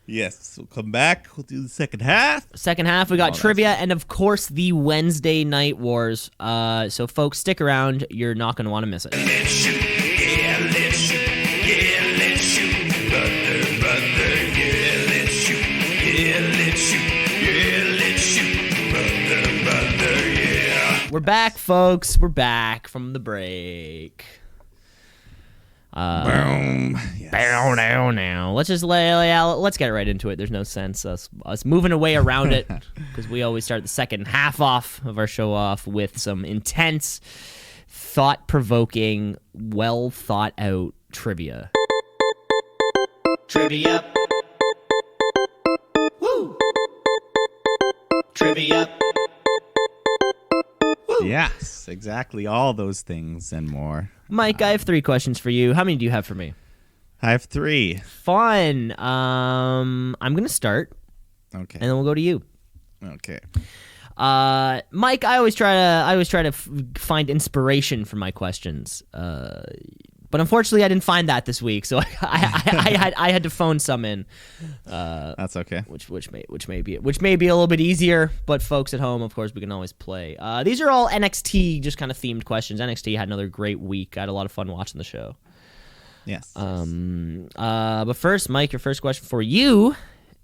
Yes, we'll come back. We'll do the second half. Second half, we got trivia and, of course, the Wednesday Night Wars. So, folks, stick around. You're not going to want to miss it. Let's shoot, yeah, let's shoot, yeah, let's shoot, brother, yeah, let's shoot, yeah, let's shoot, yeah, let's shoot, brother, yeah. We're back, folks. We're back from the break. Boom. Yes. Now. Let's just let's get right into it. There's no sense us moving away around it because we always start the second half of our show off with some intense, thought-provoking, well thought out trivia. Trivia. Woo. Trivia. Woo. Yes, exactly. All those things and more. Mike, I have 3 questions for you. How many do you have for me? I have 3. Fun. I'm gonna start. Okay. And then we'll go to you. Okay. Mike, I always try to find inspiration for my questions. But unfortunately, I didn't find that this week, so I had to phone some in. That's okay. Which may be a little bit easier, but folks at home, of course, we can always play. These are all NXT just kind of themed questions. NXT had another great week. I had a lot of fun watching the show. Yes. But first, Mike, your first question for you.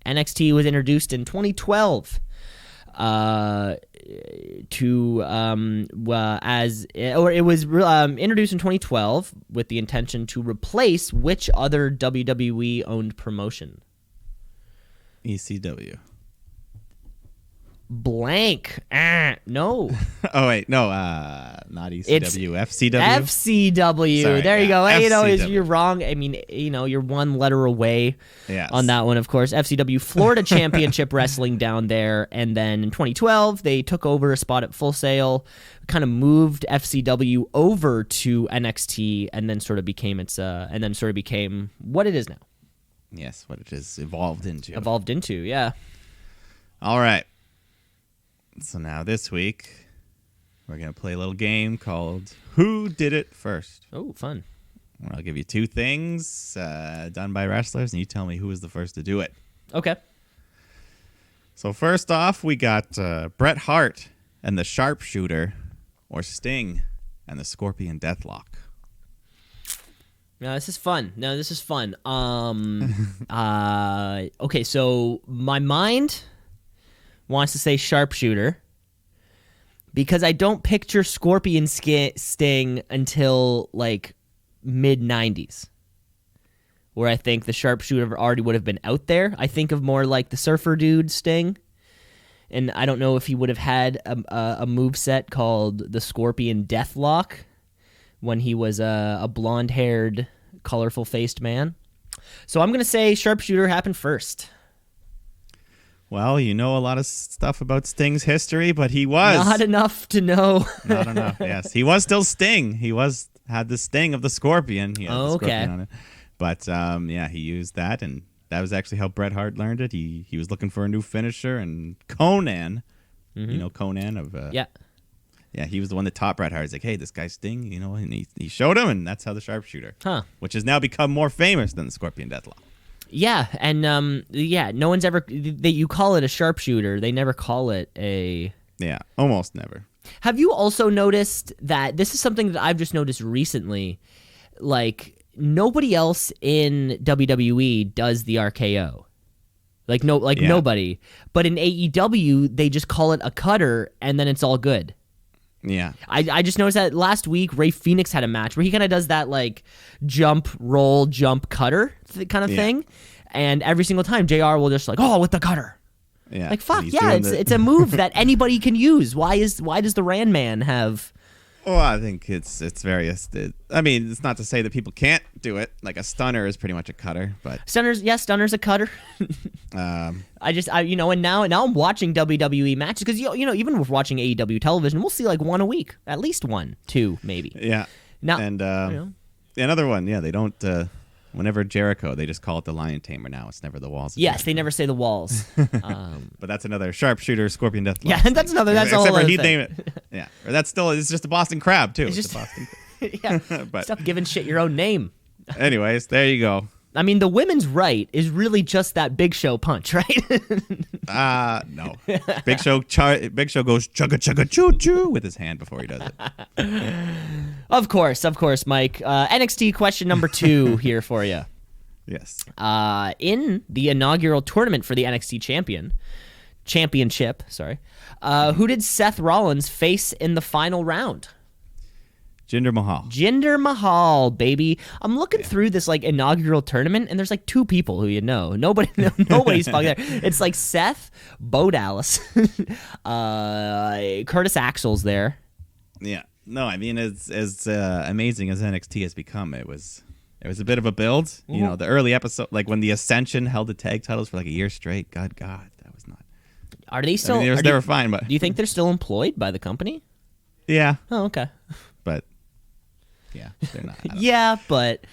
NXT was introduced in 2012. It was introduced in 2012 with the intention to replace which other WWE owned promotion? ECW. Blank. No. Oh wait, no, not ECW. FCW. FCW. Sorry, there you go. FCW. You're wrong. I mean, you're one letter away Yes. on that one, of course. FCW Florida Championship Wrestling down there, and then in 2012 they took over a spot at Full Sail, kind of moved FCW over to NXT, and then sort of became what it is now. Yes, what it is evolved into. Yeah. All right. So now this week, we're going to play a little game called Who Did It First? Oh, fun. Where I'll give you two things done by wrestlers, and you tell me who was the first to do it. Okay. So first off, we got Bret Hart and the Sharpshooter, or Sting and the Scorpion Deathlock. No, this is fun. Okay, so my mind wants to say Sharpshooter because I don't picture Scorpion Sting until like mid 90s, where I think the Sharpshooter already would have been out there. I think of more like the Surfer Dude Sting, and I don't know if he would have had a moveset called the Scorpion Deathlock when he was a blonde-haired, colorful-faced man. So I'm going to say Sharpshooter happened first. Well, you know a lot of stuff about Sting's history, but he was... Not enough to know. Not enough, yes. He was still Sting. He had the sting of the Scorpion. He had the Scorpion on it. But, he used that, and that was actually how Bret Hart learned it. He was looking for a new finisher, and Conan, you know Conan of... Yeah, he was the one that taught Bret Hart. He's like, hey, this guy's Sting, and he showed him, and that's how the Sharpshooter. Which has now become more famous than the Scorpion Deathlock. Yeah, and no one's ever... you call it a Sharpshooter. They never call it a... Yeah, almost never. Have you also noticed that... This is something that I've just noticed recently. Like, nobody else in WWE does the RKO. Nobody. But in AEW, they just call it a cutter, and then it's all good. Yeah. I just noticed that last week Ray Phoenix had a match where he kind of does that like jump, roll, jump, cutter kind of thing. And every single time JR will just like, oh, with the cutter. Yeah. Like, fuck, yeah, it's a move that anybody can use. Why does the Ran Man have... Well, I think it's various. I mean, it's not to say that people can't do it. Like a stunner is pretty much a cutter, but Stunner's a cutter. And now I'm watching WWE matches because even with watching AEW television, we'll see like one a week, at least one, two, maybe. Yeah. Now, and another one, they don't. Whenever Jericho, they just call it the Lion Tamer now. It's never the Walls. Yes, they never say the Walls. But that's another Sharpshooter, Scorpion Deathlock. Yeah, and that's a whole other thing. Name it. Yeah, or that's still, it's just a Boston Crab, too. It's just a Boston yeah, but, stop giving shit your own name. Anyways, there you go. I mean, the women's right is really just that Big Show punch, right? No. Big Show goes chugga chugga choo choo with his hand before he does it. Of course, Mike. NXT question number 2 here for you. Yes. In the inaugural tournament for the NXT championship, who did Seth Rollins face in the final round? Jinder Mahal, baby. I'm looking through this like inaugural tournament, and there's like 2 people who nobody's fucking there. It's like Seth, Bo Dallas, Curtis Axel's there. Yeah. No, I mean, as amazing as NXT has become, it was a bit of a build. Mm-hmm. You know, the early episode, like when the Ascension held the tag titles for like a year straight. God, that was not. Are they still? I mean, they were fine, but do you think they're still employed by the company? Yeah. Oh, okay. But yeah, they're not. Yeah, but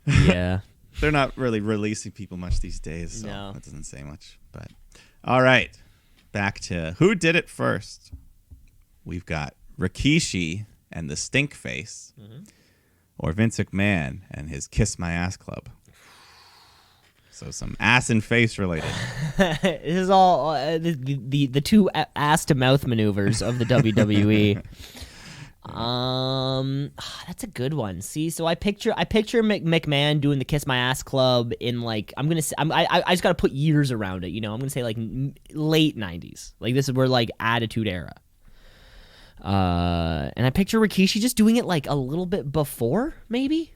yeah, they're not really releasing people much these days. So no, that doesn't say much. But all right, back to who did it first. We've got Rikishi and the Stink Face or Vince McMahon and his Kiss My Ass Club? So some ass and face related. This is all the two ass to mouth maneuvers of the WWE. That's a good one. See, so I picture McMahon doing the Kiss My Ass Club in like I just got to put years around it. I'm gonna say like late 90s. Like this is where like Attitude Era. And I picture Rikishi just doing it like a little bit before, maybe.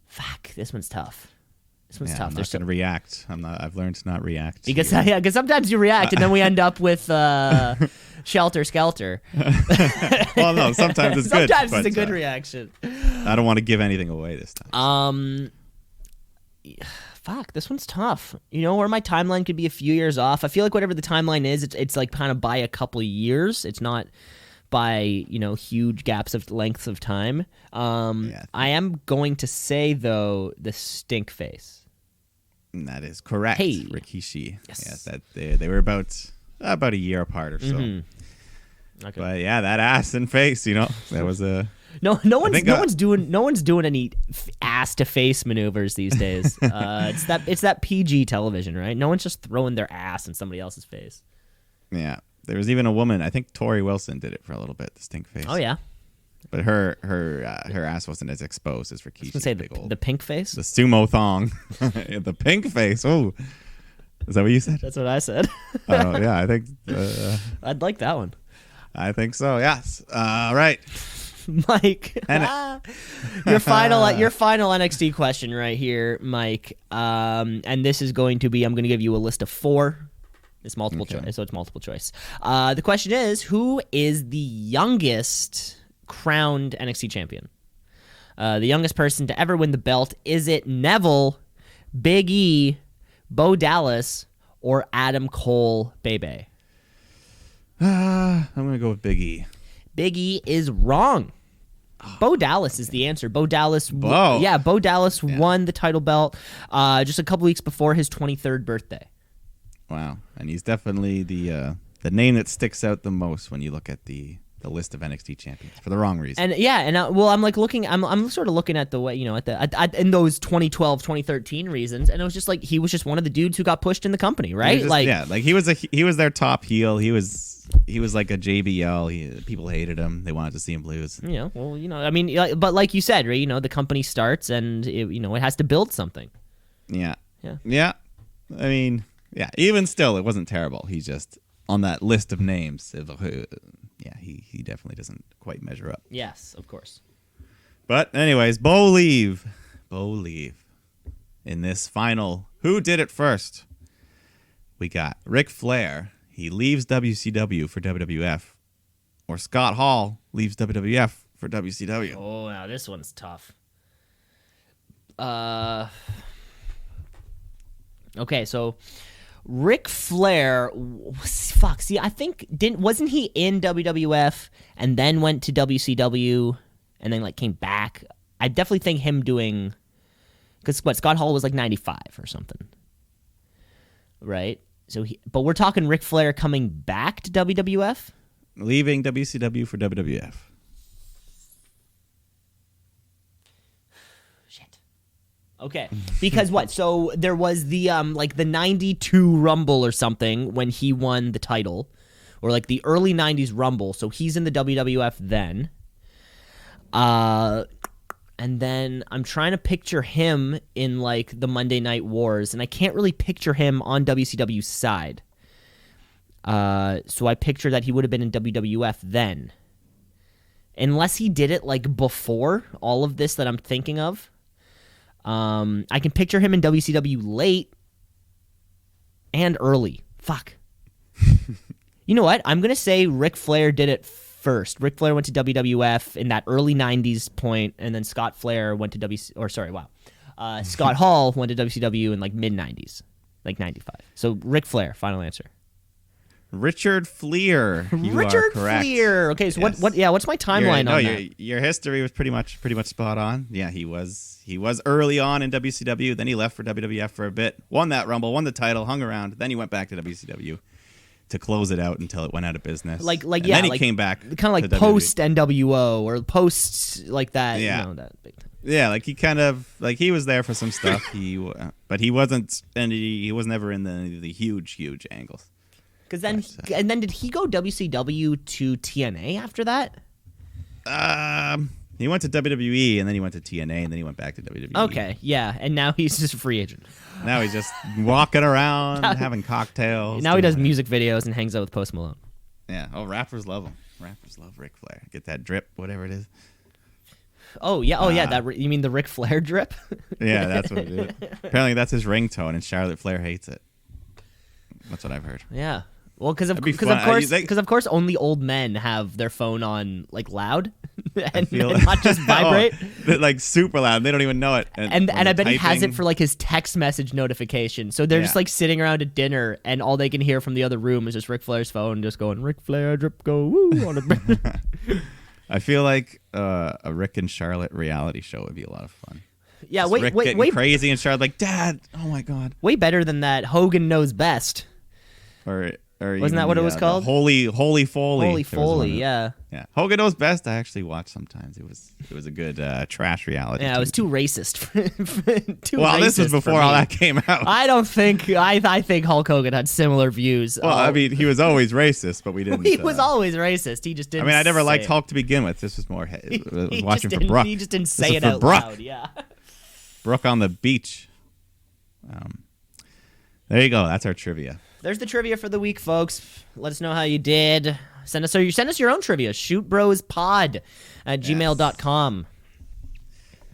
Fuck, this one's tough. This one's tough. I'm not going to react. I've learned to not react. Because sometimes you react and then we end up with Shelter Skelter. Well, no, sometimes it's good. Sometimes it's a good reaction. I don't want to give anything away this time. Fuck, this one's tough. Or my timeline could be a few years off. I feel like whatever the timeline is, it's like kind of by a couple of years. It's not by huge gaps of lengths of time. I am going to say though the stink face. That is correct. Hey. Rikishi. Yes. Yes, that they were about a year apart or so. Mm-hmm. Okay. But yeah, that ass and face, that was a no one's doing any ass to face maneuvers these days. It's that PG television, right? No one's just throwing their ass in somebody else's face. Yeah. There was even a woman, I think Tori Wilson did it for a little bit, the stink face. Oh yeah. But her ass wasn't as exposed as Rikishi. I was gonna say the pink face? The sumo thong. The pink face. Oh. Is that what you said? That's what I said. Yeah, I think I'd like that one. I think so, yes. Right. Mike. Your final NXT question right here, Mike. And this is going to be, I'm going to give you a list of 4. It's multiple choice, so it's multiple choice. The question is, who is the youngest crowned NXT champion? The youngest person to ever win the belt. Is it Neville, Big E, Bo Dallas, or Adam Cole Bebe? I'm going to go with Big E. Big E is wrong. Bo Dallas is the answer. Bo Dallas won the title belt just a couple weeks before his 23rd birthday. Wow. And he's definitely the name that sticks out the most when you look at the list of NXT champions for the wrong reason. And I'm like looking, I'm sort of looking at the way, in those 2012, 2013 reasons, and it was just like he was just one of the dudes who got pushed in the company, right? He was their top heel. He was like a JBL. People hated him. They wanted to see him lose. But like you said, right? The company starts and it has to build something. Yeah. I mean, yeah. Even still, it wasn't terrible. He's just on that list of names. He definitely doesn't quite measure up. Yes, of course. But anyways, Bo leave in this final. Who did it first? We got Ric Flair. He leaves WCW for WWF, or Scott Hall leaves WWF for WCW. Oh, now this one's tough. Okay, so Ric Flair, I think wasn't he in WWF and then went to WCW and then came back? I definitely think him doing, because Scott Hall was 95 or something, right? But we're talking Ric Flair coming back to WWF, leaving WCW for WWF. Okay, because what? So there was the the 92 Rumble or something when he won the title, or the early 90s Rumble. So he's in the WWF then. And then I'm trying to picture him in the Monday Night Wars, and I can't really picture him on WCW's side. So I picture that he would have been in WWF then. Unless he did it before all of this that I'm thinking of. I can picture him in WCW late and early. Fuck. You know what? I'm going to say Ric Flair did it first. Ric Flair went to WWF in that early 90s point, and then Scott Flair went to Scott Hall went to WCW in mid 90s, 95. So Ric Flair, final answer. Richard Fleer. Richard Fleer. Okay, so yes. What's my timeline on that? Your history was pretty much spot on. Yeah, he was early on in WCW, then he left for WWF for a bit, won that Rumble, won the title, hung around, then he went back to WCW to close it out until it went out of business. And then he came back. Kind of like to WWE. post NWO or post like that. Yeah. You know, that big thing. Yeah, like he kind of like he was there for some stuff. But he wasn't, and he was never in the huge angles. Because then did he go WCW to TNA after that? He went to WWE, and then he went to TNA, and then he went back to WWE. Okay, yeah, and now he's just a free agent. Now he's just walking around, having cocktails. Now he does music videos and hangs out with Post Malone. Yeah. Oh, rappers love him. Rappers love Ric Flair. Get that drip, whatever it is. Oh yeah, you mean the Ric Flair drip? Yeah, that's what it is. Apparently, that's his ringtone, and Charlotte Flair hates it. That's what I've heard. Yeah. Well, because of fun. course, only old men have their phone on like loud and feel- not just vibrate. Like super loud. They don't even know it. And I bet he has typing- it for like his text message notification. So they're just like sitting around at dinner, and all they can hear from the other room is just Ric Flair's phone, just going Ric Flair drip go woo on a. I feel like a Rick and Charlotte reality show would be a lot of fun. Yeah, Just Rick getting crazy and Charlotte like, Dad, oh my God. Way better than that. Hogan Knows Best. Or Wasn't that what it was called? Holy Foley. Holy Foley, yeah. Yeah, Hogan Knows Best. I actually watched sometimes. It was a good trash reality. Yeah, it was too racist. This was before all that came out. I think Hulk Hogan had similar views. Well, I mean, he was always racist, but we didn't. He was always racist. He just didn't. I mean, I never liked it. Hulk to begin with. This was more watching for didn't, Brooke. He just didn't This say is it for out Brooke. loud. Yeah. Brooke on the beach. There you go. That's our trivia. There's the trivia for the week, folks. Let us know how you did. Send us your own trivia. Shootbrospod at gmail.com.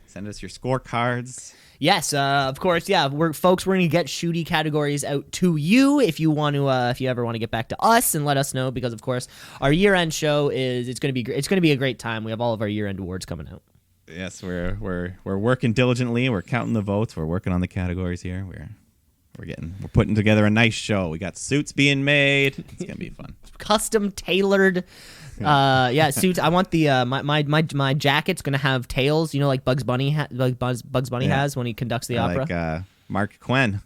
Send us your scorecards. Yes, of course. Yeah, we're going to get shooty categories out to you if you want to. If you ever want to get back to us and let us know, because of course our year-end show it's going to be a great time. We have all of our year-end awards coming out. Yes, we're working diligently. We're counting the votes. We're working on the categories here. We're putting together a nice show. We got suits being made. It's gonna be fun. Custom tailored. Suits. I want the my jacket's gonna have tails. You know, like Bugs Bunny has when he conducts the opera. Like Mark Quinn.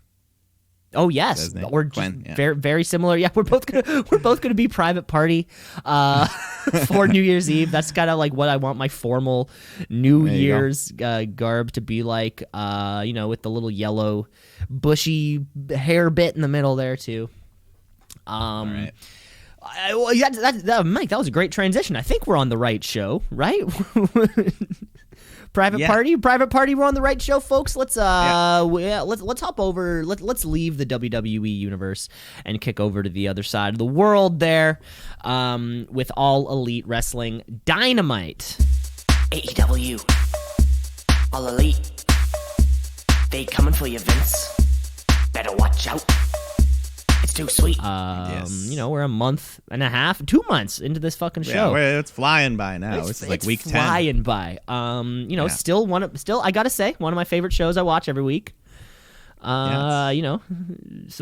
Oh yes, or Quinn, very very similar. Yeah, we're both gonna be Private Party for New Year's Eve. That's kind of like what I want my formal New Year's garb to be like. With the little yellow bushy hair bit in the middle there too. All right. Mike, that was a great transition. I think we're on the right show, right? Private Party, we're on the right show, folks. Let's hop over. Let's leave the WWE universe and kick over to the other side of the world there, with All Elite Wrestling Dynamite. AEW, All Elite, they coming for you, Vince. Better watch out. It's too sweet. Yes. We're a month and a half, 2 months into this fucking show. Yeah, it's flying by now. It's like week 10. Flying by. Still I gotta say, one of my favorite shows I watch every week. So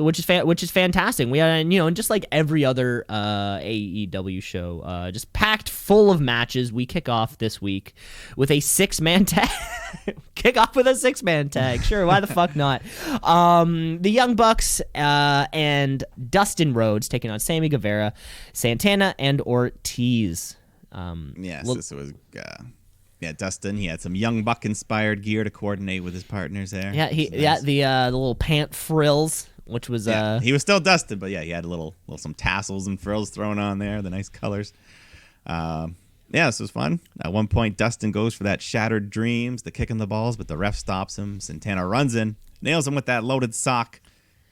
which is fantastic. We and just like every other AEW show, just packed full of matches. We kick off this week with a 6-man tag. Kick off with a 6-man tag. Sure, why the fuck not? The Young Bucks and Dustin Rhodes taking on Sammy Guevara, Santana, and Ortiz. This was. Dustin. He had some Young Buck inspired gear to coordinate with his partners there. Yeah, the little pant frills, which was he was still Dustin, but he had some tassels and frills thrown on there, the nice colors. This was fun. At one point, Dustin goes for that shattered dreams, the kick in the balls, but the ref stops him. Santana runs in, nails him with that loaded sock,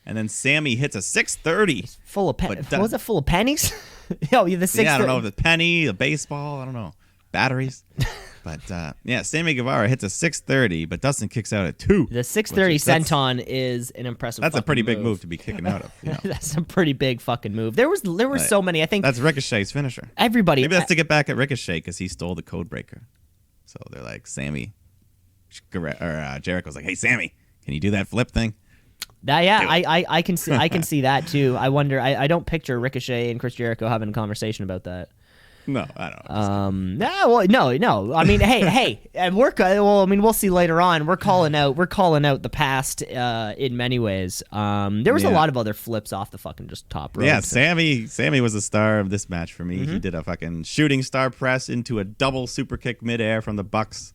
and then Sammy hits a 630. Full of was it full of pennies? The 630. I don't know, the penny, the baseball, I don't know, batteries. But Sammy Guevara hits a 630, but Dustin kicks out at 2. The 630 senton is an impressive. That's a pretty big move to be kicking out of. That's a pretty big fucking move. There were so many. I think that's Ricochet's finisher. Everybody. Maybe that's to get back at Ricochet because he stole the code breaker. So they're like, Jericho's like, hey Sammy, can you do that flip thing? I can see that too. I wonder. I don't picture Ricochet and Chris Jericho having a conversation about that. No, I don't know. No. I mean, hey, and we'll see later on. We're calling out the past in many ways. There was a lot of other flips off the fucking just top rope. Yeah, Sammy was the star of this match for me. He did a fucking shooting star press into a double super kick midair from the Bucks.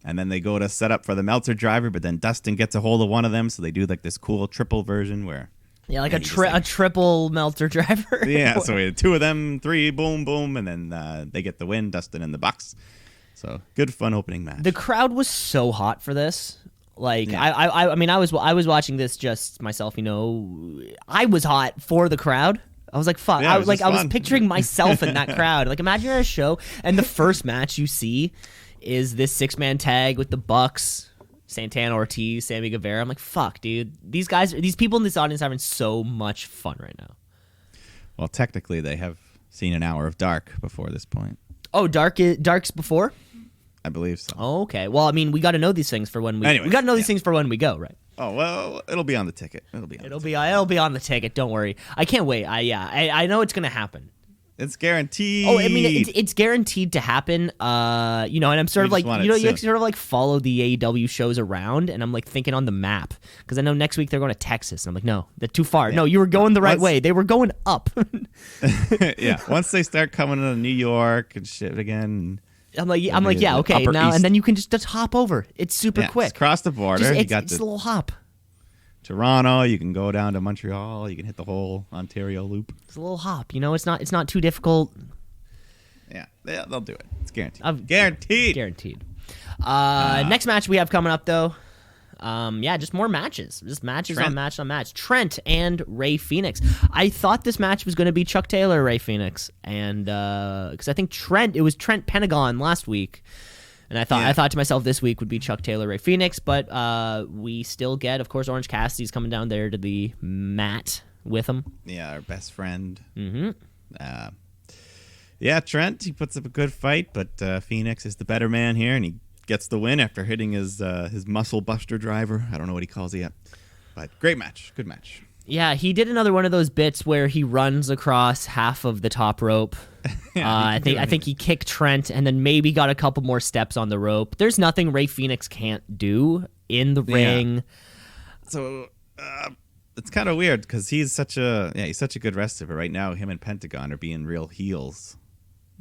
And then they go to set up for the Meltzer driver, but then Dustin gets a hold of one of them, so they do like this cool triple version where... Yeah, like a triple Meltzer driver. Yeah, so we had two of them, three, boom, boom, and then they get the win, Dustin and the Bucks. So good, fun opening match. The crowd was so hot for this. Like, Yeah. I mean, I was watching this just myself, I was hot for the crowd. I was like, fuck. Yeah, I was fun. picturing myself in that crowd. Like, imagine you're at a show, and the first match you see is this 6-man tag with the Bucks, Santana, Ortiz, Sammy Guevara. I'm like, fuck, dude. These people in this audience are having so much fun right now. Well, technically, they have seen an hour of Dark before this point. Oh, Dark's before? I believe so. Oh, okay. Well, I mean, we got to know these things for when we. Anyways, we got to know these things for when we go, right? Oh, well, it'll be on the ticket. It'll It'll be on the ticket. Don't worry. I can't wait. I know it's gonna happen. It's guaranteed. Oh, I mean, it's guaranteed to happen. And I'm sort of like, you sort of like follow the AEW shows around, and I'm like thinking on the map because I know next week they're going to Texas, and I'm like, no, they're too far. Yeah. No, you were going the right way. They were going up. Yeah, once they start coming to New York and shit again. I'm like, yeah, okay, now East. And then you can just hop over. It's super quick. Just cross the border. It's a little hop. Toronto, you can go down to Montreal, you can hit the whole Ontario loop. It's a little hop, it's not too difficult. Yeah, they'll do it. It's guaranteed. Guaranteed. Next match we have coming up though. Just more matches. Just matches on match. Trent and Ray Phoenix. I thought this match was going to be Chuck Taylor, Ray Phoenix, and because I think it was Trent Pentagon last week. And I thought to myself this week would be Chuck Taylor, Ray Phoenix, but we still get, of course, Orange Cassidy's coming down there to the mat with him. Yeah, our best friend. Mm-hmm. Trent, he puts up a good fight, but Phoenix is the better man here, and he gets the win after hitting his muscle buster driver. I don't know what he calls it yet, but great match, good match. Yeah, he did another one of those bits where he runs across half of the top rope. I think he kicked Trent and then maybe got a couple more steps on the rope. There's nothing Ray Phoenix can't do in the ring. So it's kind of weird because he's such a good wrestler, but right now him and Pentagon are being real heels.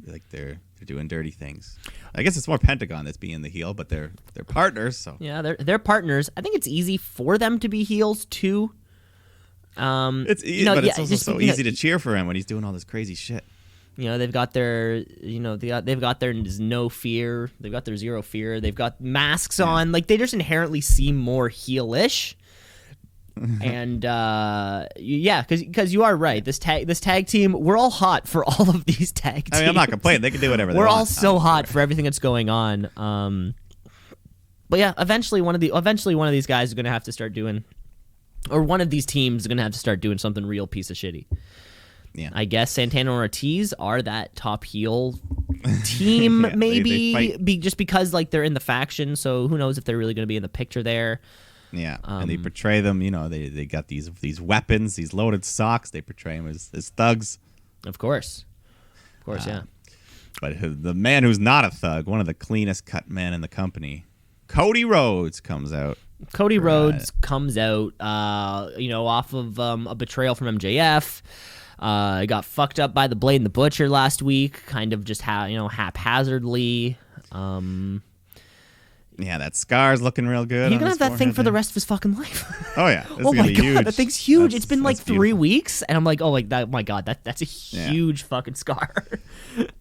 Like they're doing dirty things. I guess it's more Pentagon that's being the heel, but they're partners. So yeah, they're partners. I think it's easy for them to be heels too. It's easy, but it's also so easy to cheer for him when he's doing all this crazy shit. They've got their, they've got their no fear. They've got their zero fear. They've got masks on. Like they just inherently seem more heelish. And because you are right. This tag team, we're all hot for all of these tag teams. I mean, I'm not complaining. They can do whatever they want. We're all so hot for everything that's going on. But yeah, eventually one of these guys is going to have to start doing. Or one of these teams is going to have to start doing something real piece of shitty. Yeah. I guess Santana and Ortiz are that top heel team, maybe, just because like they're in the faction. So who knows if they're really going to be in the picture there. Yeah, and they portray them. They got these weapons, these loaded socks. They portray them as thugs. Of course, yeah. But the man who's not a thug, one of the cleanest cut men in the company, Cody Rhodes comes out. Comes out, off of a betrayal from MJF. Got fucked up by the Blade and the Butcher last week, kind of just haphazardly. Yeah, that scar's looking real good. He's gonna have that thing for the rest of his fucking life. Oh yeah, oh my god, huge. That thing's huge. It's been like 3 beautiful. weeks, and I'm like, oh my god, that's a huge fucking scar.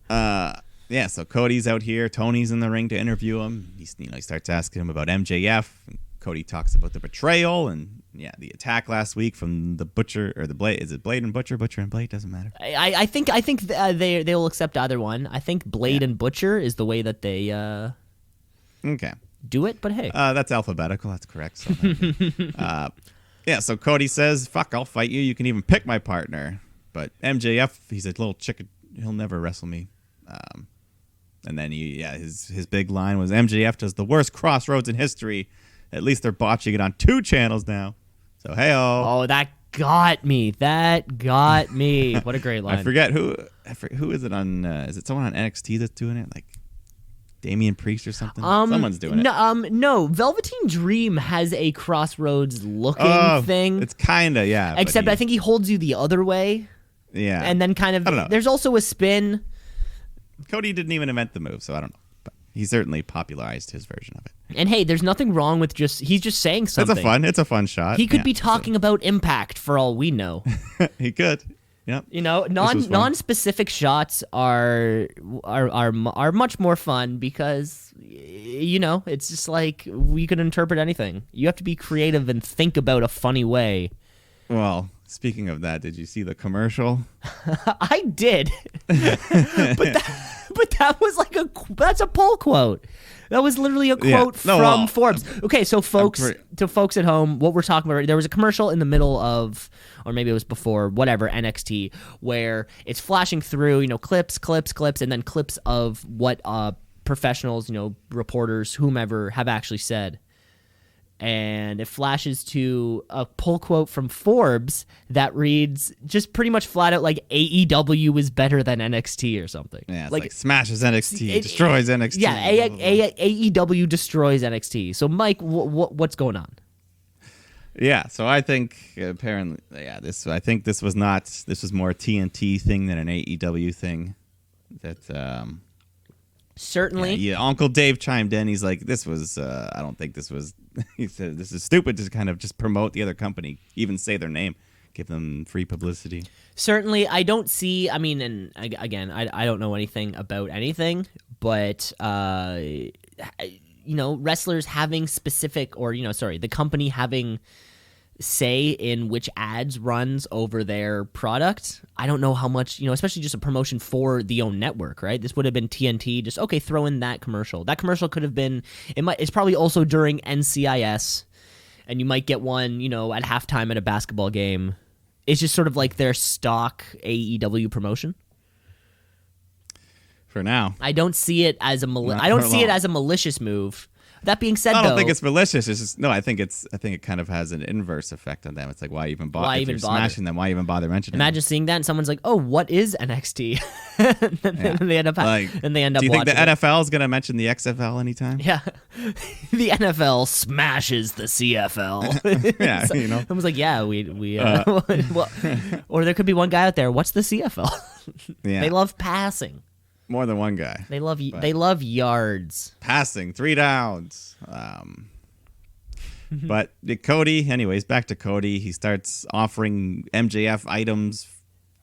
Yeah, so Cody's out here. Tony's in the ring to interview him. He starts asking him about MJF. Cody talks about the betrayal and the attack last week from the Butcher or the Blade. Is it Blade and Butcher? Butcher and Blade, doesn't matter. I think they will accept either one. I think Blade and Butcher is the way that they okay do it. But hey, that's alphabetical. That's correct. So, so Cody says, "Fuck, I'll fight you. You can even pick my partner." But MJF, he's a little chicken. He'll never wrestle me. And then his big line was, "MJF does the worst crossroads in history. At least they're botching it on 2 channels now." So hey-oh. Oh, that got me. That got me. What a great line. I forget who is it on. Is it someone on NXT that's doing it? Like Damian Priest or something? Someone's doing it. No. Velveteen Dream has a Crossroads looking thing. It's kind of, yeah. Except I think he holds you the other way. Yeah. And then kind of, I don't know. There's also a spin. Cody didn't even invent the move, so I don't know. But he certainly popularized his version of it. And hey, there's nothing wrong with he's just saying something. It's a fun shot. He could be talking about Impact for all we know. He could. Yep. You know, non-specific shots are much more fun because, you know, it's just like we could interpret anything. You have to be creative and think about a funny way. Well, speaking of that, did you see the commercial? I did, but that was like that's a poll quote. That was literally a quote from Forbes. Okay, so folks at home, what we're talking about, there was a commercial in the middle of, or maybe it was before, whatever, NXT, where it's flashing through, you know, clips, and then clips of what professionals, you know, reporters, whomever, have actually said. And it flashes to a pull quote from Forbes that reads just pretty much flat out like AEW is better than NXT or something. Yeah, it's like smashes NXT, destroys NXT. Yeah, AEW destroys NXT. So, Mike, what's going on? Yeah, so I think apparently, I think this was more a TNT thing than an AEW thing. That certainly. Yeah, Uncle Dave chimed in. He's like, "This was. I don't think this was." He said, "This is stupid to kind of just promote the other company, even say their name, give them free publicity." Certainly, I don't see. I mean, and again, I don't know anything about anything, but you know, wrestlers having specific, or the company having say in which ads runs over their product. I don't know how much, especially just a promotion for the own network, right? This would have been TNT, just, okay, throw in that commercial. That commercial could have been, it's probably also during NCIS, and you might get one, at halftime at a basketball game. It's just sort of like their stock AEW promotion. For now. I don't see it as a malicious move. That being said, I don't think it's malicious. It's just I think it kind of has an inverse effect on them. It's like, why even bother? If you're smashing them, why even bother mentioning them? Imagine seeing that and someone's like, "Oh, what is NXT?" and they end up do you think the NFL is going to mention the XFL anytime? Yeah, the NFL smashes the CFL. Yeah, so, I was like, "Yeah, we." Well, or there could be one guy out there. What's the CFL? Yeah, they love passing. More than one guy. They love yards. Passing, 3 downs. But Cody, anyways, back to Cody. He starts offering MJF items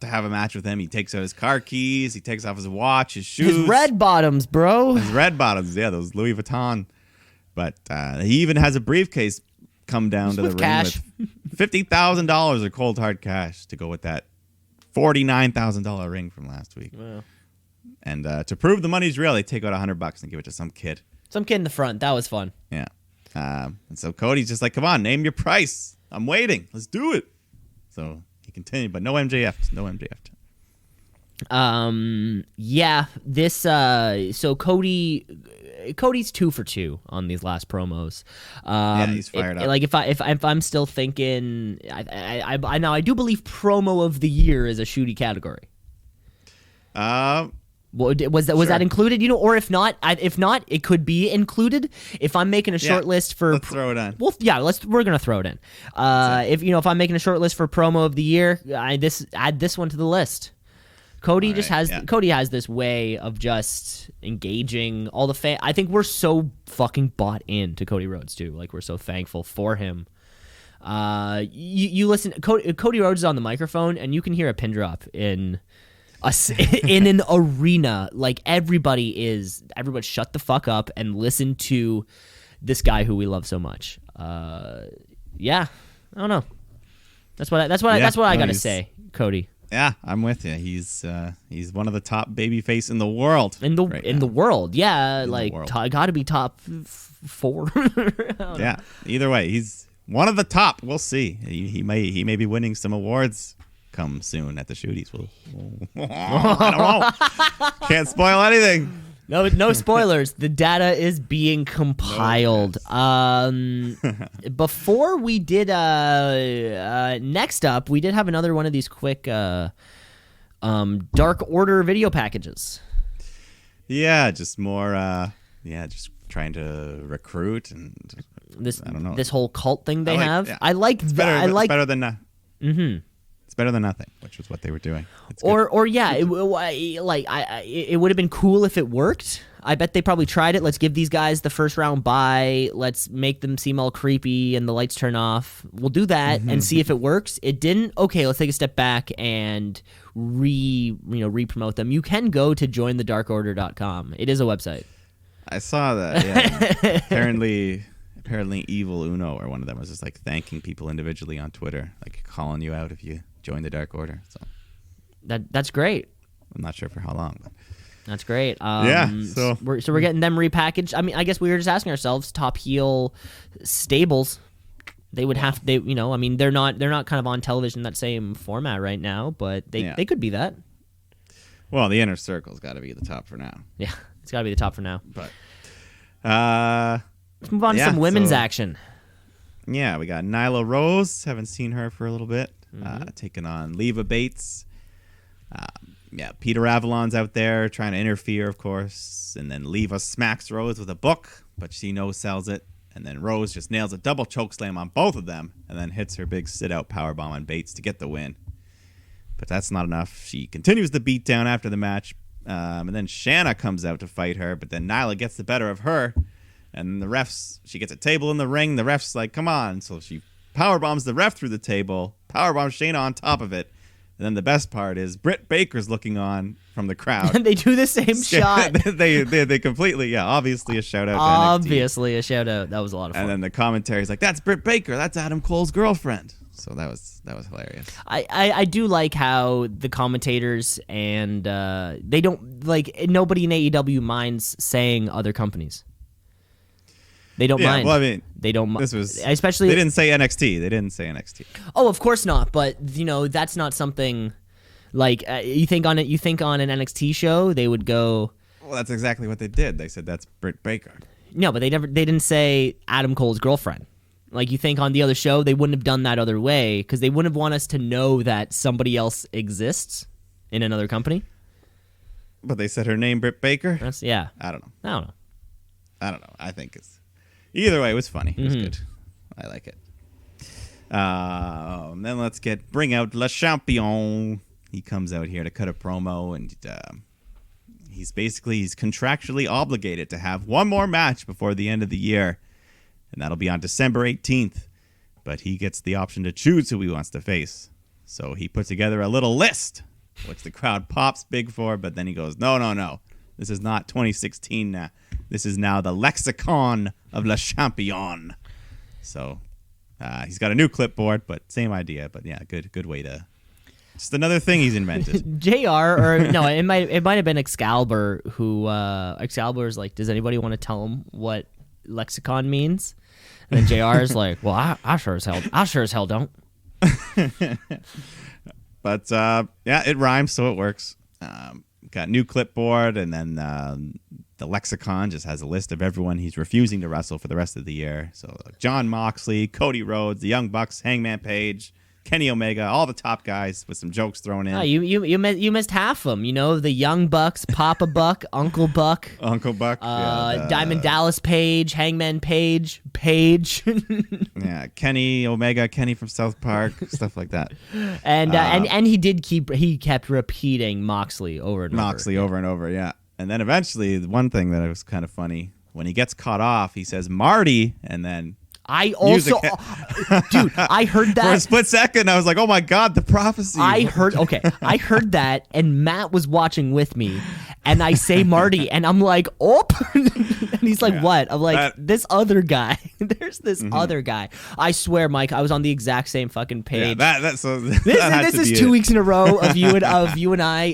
to have a match with him. He takes out his car keys. He takes off his watch, his shoes. His red bottoms, bro. His red bottoms, yeah, those Louis Vuitton. But he even has a briefcase come down to the ring cash. with $50,000 of cold hard cash to go with that $49,000 ring from last week. Wow. And to prove the money's real, they take out $100 and give it to some kid. Some kid in the front. That was fun. Yeah. And so Cody's just like, come on, name your price. I'm waiting. Let's do it. So he continued, but no MJF. No MJF. Yeah. This. So Cody's 2 for 2 on these last promos. Yeah, he's fired up. Like if I'm still thinking, I do believe promo of the year is a shooty category. Was that included? Or if not, it could be included. If I'm making a short list for, let's throw it on. Well, yeah, we're gonna throw it in. If I'm making a short list for promo of the year, add this one to the list. Cody Cody has this way of just engaging all the fans. I think we're so fucking bought in to Cody Rhodes too. Like, we're so thankful for him. You listen. Cody Rhodes is on the microphone, and you can hear a pin drop in an arena. Like, everybody shut the fuck up and listen to this guy who we love so much. Yeah, I don't know. That's what I gotta say, Cody. Yeah, I'm with you. He's one of the top babyface in the world. In the world, yeah, gotta be top 4. Yeah, either way, he's one of the top. We'll see. He may be winning some awards come soon at the shooties. I don't know. Can't spoil anything. No spoilers. The data is being compiled. Before we did, next up, we did have another one of these quick Dark Order video packages. Yeah, just more. Just trying to recruit and I don't know, this whole cult thing they have. Yeah. I like that. It's better than It's better than nothing, which was what they were doing. It would have been cool if it worked. I bet they probably tried it. Let's give these guys the first round bye. Let's make them seem all creepy and the lights turn off. We'll do that and see if it works. It didn't. Okay, let's take a step back and re-promote them. You can go to jointhedarkorder.com. It is a website. I saw that. Yeah. Apparently Evil Uno or one of them was just like thanking people individually on Twitter, like calling you out if you join the Dark Order. So that's great. I'm not sure for how long, but that's great. So we're getting them repackaged. I mean, I guess we were just asking ourselves, top heel stables. They would have they're not kind of on television in that same format right now, but they could be that. Well, the Inner Circle's got to be the top for now. Yeah, it's got to be the top for now. But let's move on to some women's action. Yeah, we got Nyla Rose. Haven't seen her for a little bit. Taking on Leva Bates. Peter Avalon's out there trying to interfere, of course. And then Leva smacks Rose with a book, but she no-sells it. And then Rose just nails a double chokeslam on both of them and then hits her big sit-out powerbomb on Bates to get the win. But that's not enough. She continues the beatdown after the match. And then Shanna comes out to fight her, but then Nyla gets the better of her. And the refs, she gets a table in the ring. The ref's like, come on. So she powerbombs the ref through the table, powerbombs Shayna on top of it. And then the best part is Britt Baker's looking on from the crowd. And they do the same shot. they completely, obviously a shout out to NXT. Obviously a shout out. That was a lot of fun. And then the commentary's like, that's Britt Baker. That's Adam Cole's girlfriend. So that was hilarious. I do like how the commentators and they don't nobody in AEW minds saying other companies. They don't mind. Well, I mean, they don't mind. This was especially they didn't say NXT. Oh, of course not. But that's not something like you think on an NXT show they would go. Well, that's exactly what they did. They said that's Britt Baker. No, but they didn't say Adam Cole's girlfriend. Like you think on the other show they wouldn't have done that other way because they wouldn't want us to know that somebody else exists in another company. But they said her name, Britt Baker. Yeah. I don't know. I don't know. I think it's. Either way, it was funny. It was good. I like it. Then let's bring out Le Champion. He comes out here to cut a promo, and he's contractually obligated to have one more match before the end of the year, and that'll be on December 18th. But he gets the option to choose who he wants to face. So he put together a little list, which the crowd pops big for, but then he goes, no. This is not 2016 now. This is now the Lexicon of Le Champion. So he's got a new clipboard, but same idea. But yeah, good way to. Just another thing he's invented. JR, or no, it might have been Excalibur who Excalibur's like, does anybody want to tell him what Lexicon means? And then JR is like, well, I sure as hell don't. But it rhymes, so it works. Got new clipboard, and then the Lexicon just has a list of everyone he's refusing to wrestle for the rest of the year. So Jon Moxley, Cody Rhodes, the Young Bucks, Hangman Page, Kenny Omega, all the top guys with some jokes thrown in. Oh, you missed half of them. The Young Bucks, Papa Buck, Uncle Buck, Diamond Dallas Page, Hangman Page. Yeah, Kenny Omega, Kenny from South Park, stuff like that. And he kept repeating Moxley over and over. Yeah. And then eventually, one thing that was kind of funny, when he gets caught off, he says Marty, and then I also, dude, I heard that for a split second. I was like, "Oh my god, the prophecy!" I heard that, and Matt was watching with me, and I say Marty, and I'm like, "Oh," and he's like, "What?" I'm like, "This other guy." There's this other guy. I swear, Mike, I was on the exact same fucking page. Yeah, this is 2 weeks in a row of you and I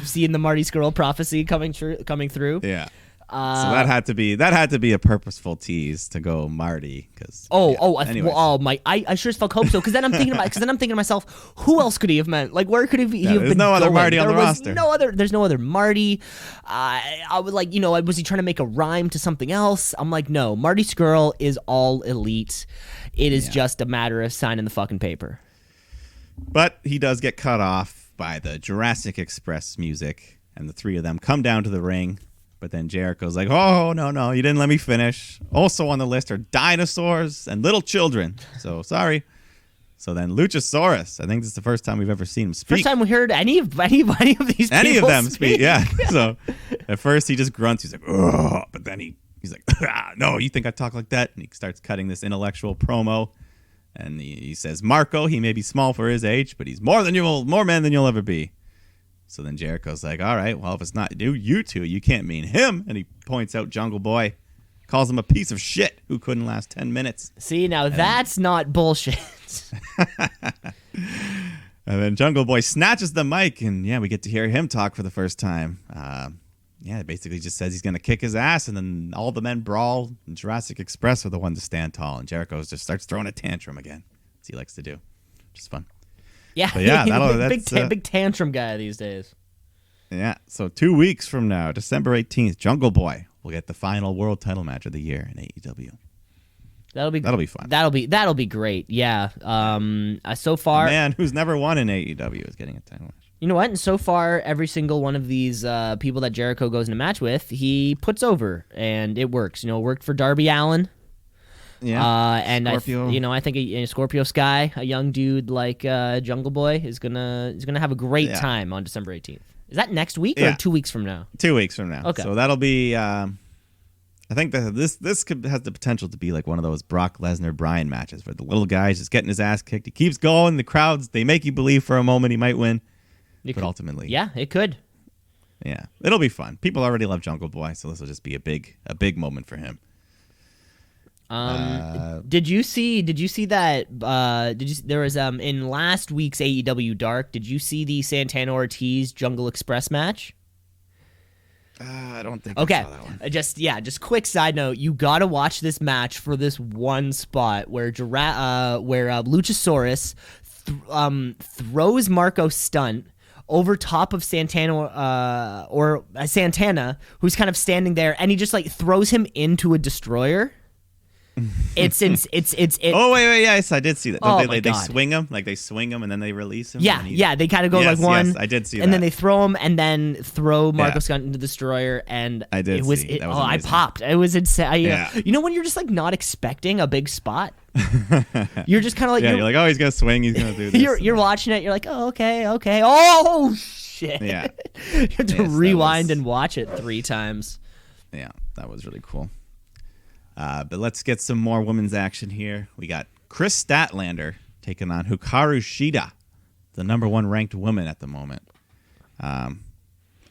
seeing the Marty Scurll prophecy coming through. Yeah. So that had to be a purposeful tease to go Marty. Because I sure as fuck hope so. Because then I'm thinking to myself, who else could he have meant? Like, where could he have been? No other going? Marty on the roster. There's no other Marty. I would like, was he trying to make a rhyme to something else? I'm like, no, Marty Scurll is all elite. It is just a matter of signing the fucking paper. But he does get cut off by the Jurassic Express music, and the three of them come down to the ring. But then Jericho's like, oh, no, you didn't let me finish. Also on the list are dinosaurs and little children. So sorry. So then Luchasaurus, I think this is the first time we've ever seen him speak. First time we heard any of these people Any of them speak, yeah. So at first he just grunts. He's like, oh, but then he's like, no, you think I talk like that? And he starts cutting this intellectual promo. And he says, Marco, he may be small for his age, but he's more man than you'll ever be. So then Jericho's like, all right, well, if it's not you two, you can't mean him. And he points out Jungle Boy, calls him a piece of shit who couldn't last 10 minutes. See, now that's not bullshit. And then Jungle Boy snatches the mic, and we get to hear him talk for the first time. It basically just says he's going to kick his ass, and then all the men brawl, and Jurassic Express are the ones to stand tall, and Jericho just starts throwing a tantrum again, as he likes to do, which is fun. Yeah, but yeah, big tantrum guy these days. Yeah, so 2 weeks from now, December 18th, Jungle Boy will get the final world title match of the year in AEW. That'll be fun. That'll be great. Yeah. So far, a man who's never won in AEW is getting a title match. You know what? And so far, every single one of these people that Jericho goes in a match with, he puts over, and it works. It worked for Darby Allin. Yeah. And Scorpio. I think a Scorpio Sky, a young dude like Jungle Boy, is gonna have a great time on December 18th. Is that next week or 2 weeks from now? 2 weeks from now. Okay. So that'll be. I think that this has the potential to be like one of those Brock Lesnar Bryan matches where the little guy's just getting his ass kicked. He keeps going. The crowds, they make you believe for a moment he might win, but ultimately, it could. Yeah, it'll be fun. People already love Jungle Boy, so this will just be a big moment for him. Did you see that? There was in last week's AEW Dark? Did you see the Santana Ortiz Jungle Express match? I don't think okay. I saw that one. Just quick side note. You gotta watch this match for this one spot where Luchasaurus throws Marco Stunt over top of Santana, Santana, who's kind of standing there, and he just like throws him into a destroyer. Oh wait, yes, I did see that. Don't they God. swing him? Like they swing him and then they release him? Yeah, they kind of go like one. Yes, I did see that. And then they throw him and then throw Marco Stunt into the destroyer, and I did see. That was I amazing. popped. It was insane. Yeah. You know when you're just like not expecting a big spot? You're just kind of like you're like, oh, he's gonna swing, he's gonna do this. You're watching it, you're like, oh, okay. Oh shit. Yeah. You have to rewind and watch it 3 times. Yeah, that was really cool. But let's get some more women's action here. We got Chris Statlander taking on Hikaru Shida, the number 1 ranked woman at the moment.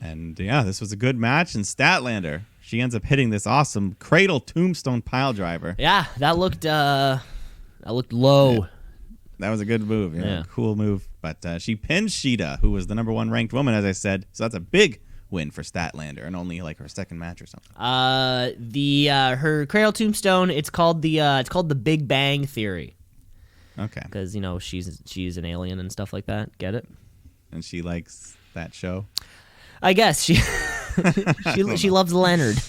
This was a good match. And Statlander, she ends up hitting this awesome cradle tombstone pile driver. Yeah, that looked low. Yeah, that was a good move. Yeah. Cool move. But she pinned Shida, who was the number 1 ranked woman, as I said. So that's a big win for Statlander, and only like her second match or something. Her cradle tombstone, it's called the Big Bang Theory. Okay. Because she's an alien and stuff like that. Get it? And she likes that show. I guess she she loves Leonard.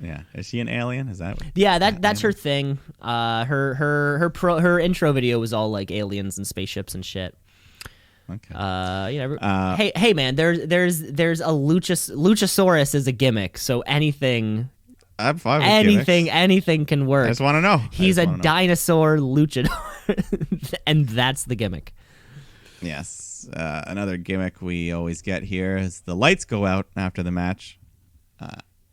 Yeah, is she an alien? Is that? Yeah, that's her thing. Her intro video was all like aliens and spaceships and shit. Okay. Hey man, there's a Luchasaurus is a gimmick, so anything I'm fine with anything can work. I just want to know. He's a dinosaur luchador, and that's the gimmick. Yes. Another gimmick we always get here is the lights go out after the match.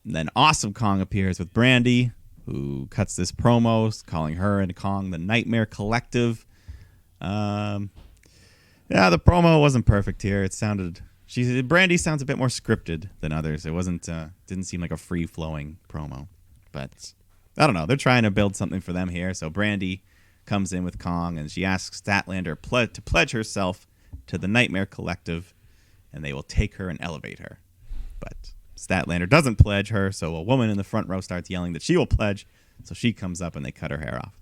Then Awesome Kong appears with Brandy, who cuts this promo, calling her and Kong the Nightmare Collective. Yeah, the promo wasn't perfect here. It sounded... Brandy sounds a bit more scripted than others. It didn't seem like a free-flowing promo. But, I don't know. They're trying to build something for them here. So Brandy comes in with Kong, and she asks Statlander to pledge herself to the Nightmare Collective, and they will take her and elevate her. But Statlander doesn't pledge her, so a woman in the front row starts yelling that she will pledge. So she comes up and they cut her hair off.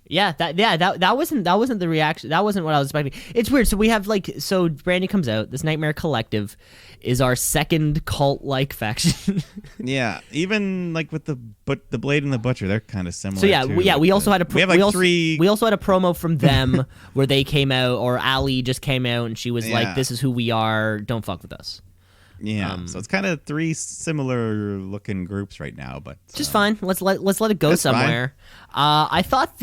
Yeah, that wasn't the reaction. That wasn't what I was expecting. It's weird. So we have so Brandy comes out. This Nightmare Collective is our second cult-like faction. Yeah, even with the Blade and the Butcher, they're kind of similar. So yeah, too. we also had a we have three. We also had a promo from them where they came out, or Ali just came out and she was like, "This is who we are. Don't fuck with us." Yeah, so it's kind of three similar looking groups right now, but just fine. Let's let it go somewhere. I thought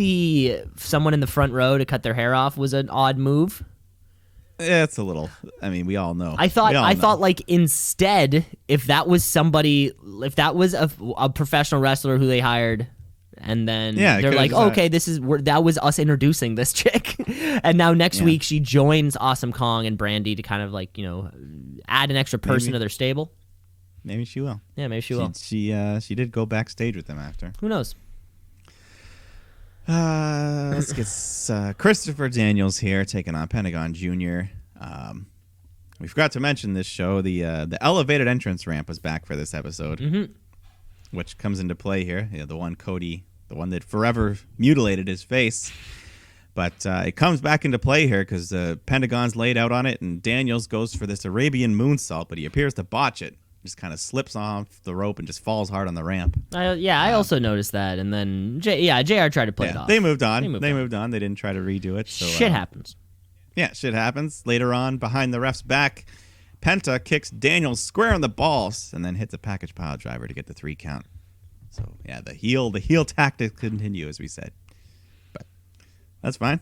someone in the front row to cut their hair off was an odd move. Yeah, it's a little. I mean, we all know. I thought instead, if that was a professional wrestler who they hired, and then they're like, okay, that was us introducing this chick, and now next week she joins Awesome Kong and Brandy to kind of add an extra person to their stable. Maybe she will. Yeah, maybe she will. She did go backstage with them after. Who knows? Let's get Christopher Daniels here taking on Pentagon Jr. We forgot to mention this show. The elevated entrance ramp was back for this episode, which comes into play here. The one Cody, the one that forever mutilated his face. But it comes back into play here because Pentagon's laid out on it, and Daniels goes for this Arabian moonsault, but he appears to botch it. Just kind of slips off the rope and just falls hard on the ramp. I also noticed that, and then JR tried to play it off. They moved on. They moved on. They didn't try to redo it. So, shit happens. Yeah, shit happens. Later on, behind the ref's back, Penta kicks Daniels square in the balls and then hits a package pile driver to get the 3 count. So yeah, the heel tactics continue, as we said. But that's fine.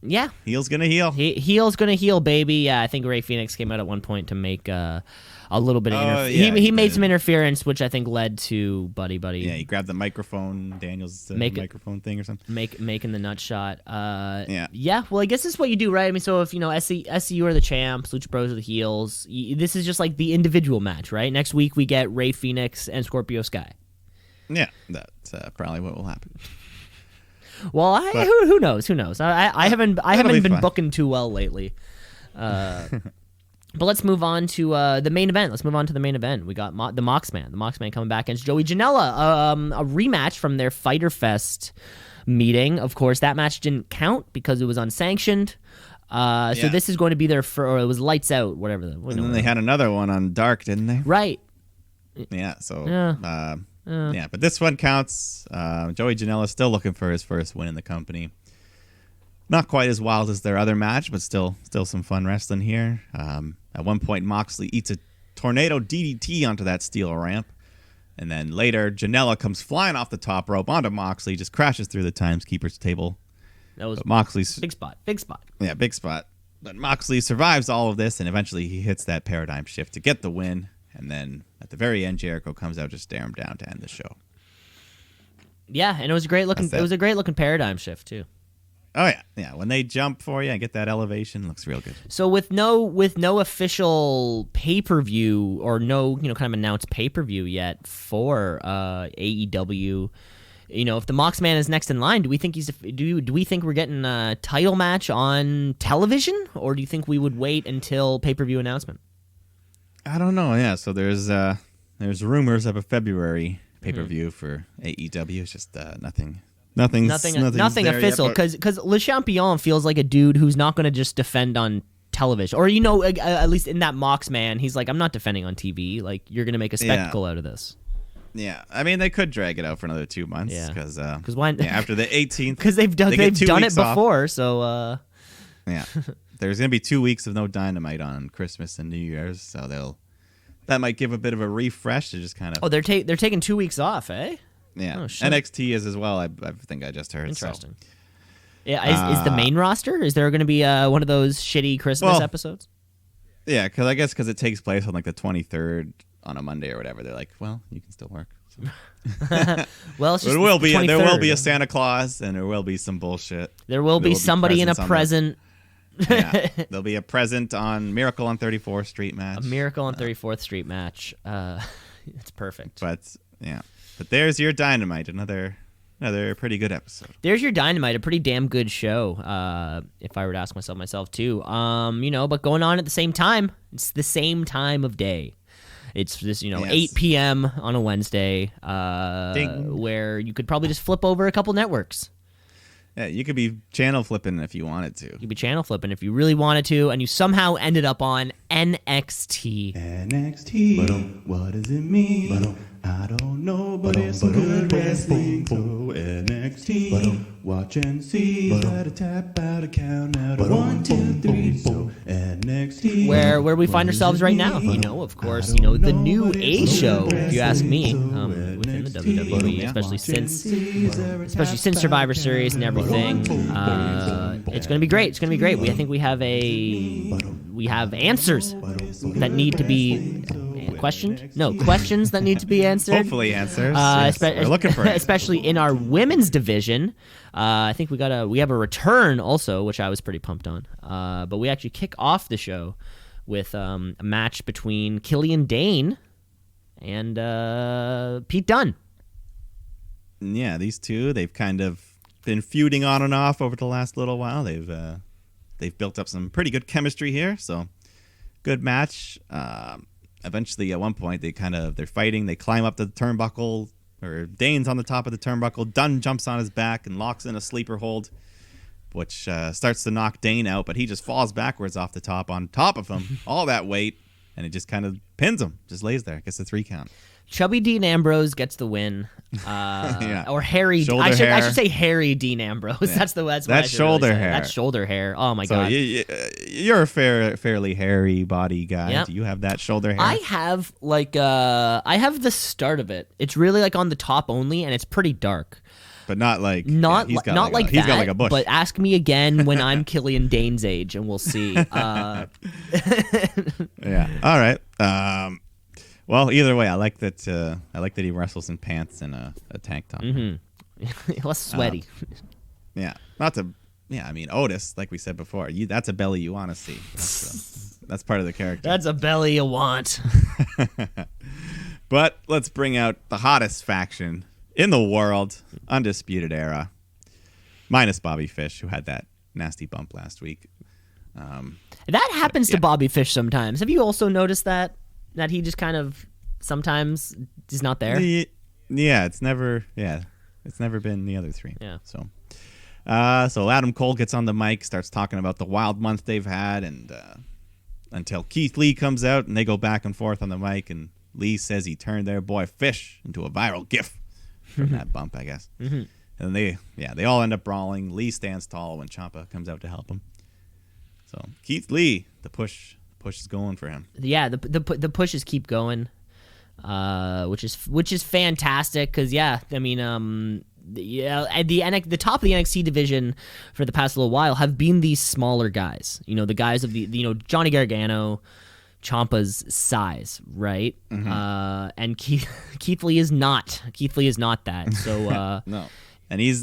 Yeah, heel's gonna heal. Heel's gonna heal, baby. Yeah, I think Ray Phoenix came out at one point to make a little bit of interference. He made some interference, which I think led to Buddy. Yeah, he grabbed the microphone, Daniel's microphone thing or something. Making the nut shot. Yeah. Well, I guess this is what you do, right? I mean, so if SCU are the champs, Lucha Bros are the heels. This is just like the individual match, right? Next week we get Ray Phoenix and Scorpio Sky. Yeah, that's probably what will happen. Well, who knows? Who knows? I haven't been booking too well lately. But let's move on to the main event. We got the Moxman. The Moxman coming back against Joey Janela. A rematch from their Fyter Fest meeting. Of course, that match didn't count because it was unsanctioned. So this is going to be their or it was Lights Out, whatever. And then they had another one on Dark, didn't they? Right. Yeah. So. Yeah, but this one counts. Joey Janela still looking for his first win in the company. Not quite as wild as their other match, but still some fun wrestling here. At one point, Moxley eats a tornado DDT onto that steel ramp. And then later, Janela comes flying off the top rope onto Moxley, just crashes through the timekeeper's table. That was Moxley's big spot. Yeah, big spot. But Moxley survives all of this, and eventually he hits that paradigm shift to get the win. And then at the very end, Jericho comes out to stare him down to end the show. Yeah, and it was a great looking. It was a great looking paradigm shift too. Oh yeah. When they jump for you and get that elevation, it looks real good. So with no official pay-per-view or no kind of announced pay-per-view yet for AEW, if the Moxman is next in line, do we think do we think we're getting a title match on television, or do you think we would wait until pay-per-view announcement? I don't know. Yeah, so there's rumors of a February pay-per-view for AEW. It's just nothing official, because Le Champion feels like a dude who's not going to just defend on television, or at least in that Moxman, he's like, I'm not defending on TV. Like, you're going to make a spectacle out of this. Yeah, I mean, they could drag it out for another 2 months. Yeah, because why? Yeah, after the 18th, because they've done it before. Off. So yeah. There's going to be 2 weeks of no Dynamite on Christmas and New Year's, so that might give a bit of a refresh to just kind of... Oh, they're taking 2 weeks off, eh? Yeah. Oh, NXT is as well, I think I just heard. Interesting. So. Yeah, is the main roster? Is there going to be one of those shitty Christmas episodes? Yeah, because it takes place on like the 23rd on a Monday or whatever. They're like, well, you can still work. So. Well, it's just there will be a Santa Claus, and there will be some bullshit. There will be somebody in a present... Yeah, there'll be a present on Miracle on 34th Street match. A Miracle on 34th Street match. It's perfect. But there's your Dynamite, another pretty good episode. There's your Dynamite, a pretty damn good show. If I were to ask myself too. But going on at the same time. It's the same time of day. It's this, Yes. 8 p.m. on a Wednesday, Ding. where you could probably just flip over a couple networks. Yeah, you could be channel flipping if you wanted to. You could be channel flipping if you really wanted to, and you somehow ended up on NXT. NXT, what does it mean? I don't know, but it's good wrestling. So NXT, watch and see. Gotta tap out a count out of 1, 2, 3. So NXT, Where we find ourselves right now, of course, the new A show, if you ask me, within the WWE, especially since Survivor Series and everything. It's going to be great. It's going to be great. I think we have answers that need to be questioned. No, questions that need to be answered. hopefully answers. Yes, we're looking for it. Especially in our women's division. I think we have a return also, which I was pretty pumped on. But we actually kick off the show with a match between Killian Dane and Pete Dunne. Yeah, these two, they've kind of been feuding on and off over the last little while. They've built up some pretty good chemistry here, so good match. Eventually, at one point, they're fighting. They climb up to the turnbuckle, or Dane's on the top of the turnbuckle. Dunne jumps on his back and locks in a sleeper hold, which starts to knock Dane out, but he just falls backwards on top of him, all that weight, and it just kind of pins him, just lays there, gets a 3 count. Chubby Dean Ambrose gets the win, Yeah. Or Harry. Shoulder I hair. should say Harry Dean Ambrose. Yeah. That's what I That's should shoulder really say. hair. That's shoulder hair. Oh my So god. you're a fairly hairy body guy. Yep. Do you have that shoulder hair? I have the start of it. It's really like on the top only, and it's pretty dark. But not like Not he's got not like he's that. got like a bush. But ask me again when I'm Killian Dane's age, and we'll see. Yeah. All right. Well, either way, I like that he wrestles in pants and a tank top. Mm-hmm. Less sweaty. Yeah. I mean, Otis, like we said before, that's a belly you want to see. That's part of the character. That's a belly you want. But let's bring out the hottest faction in the world, Undisputed Era, minus Bobby Fish, who had that nasty bump last week. That happens to Bobby Fish sometimes. Have you also noticed that he just kind of sometimes is not there? It's never been the other 3. Yeah. So Adam Cole gets on the mic, starts talking about the wild month they've had, and until Keith Lee comes out, and they go back and forth on the mic, and Lee says he turned their boy Fish into a viral GIF from that bump, I guess. Mm-hmm. And they all end up brawling. Lee stands tall when Ciampa comes out to help him. So Keith Lee, the push is going for him. Yeah, the pushes keep going, which is fantastic because at the top of the NXT division for the past little while have been these smaller guys. The guys of the Johnny Gargano, Ciampa's size, right? Mm-hmm. And Keith Lee is not. Keith Lee is not that. So no. And he's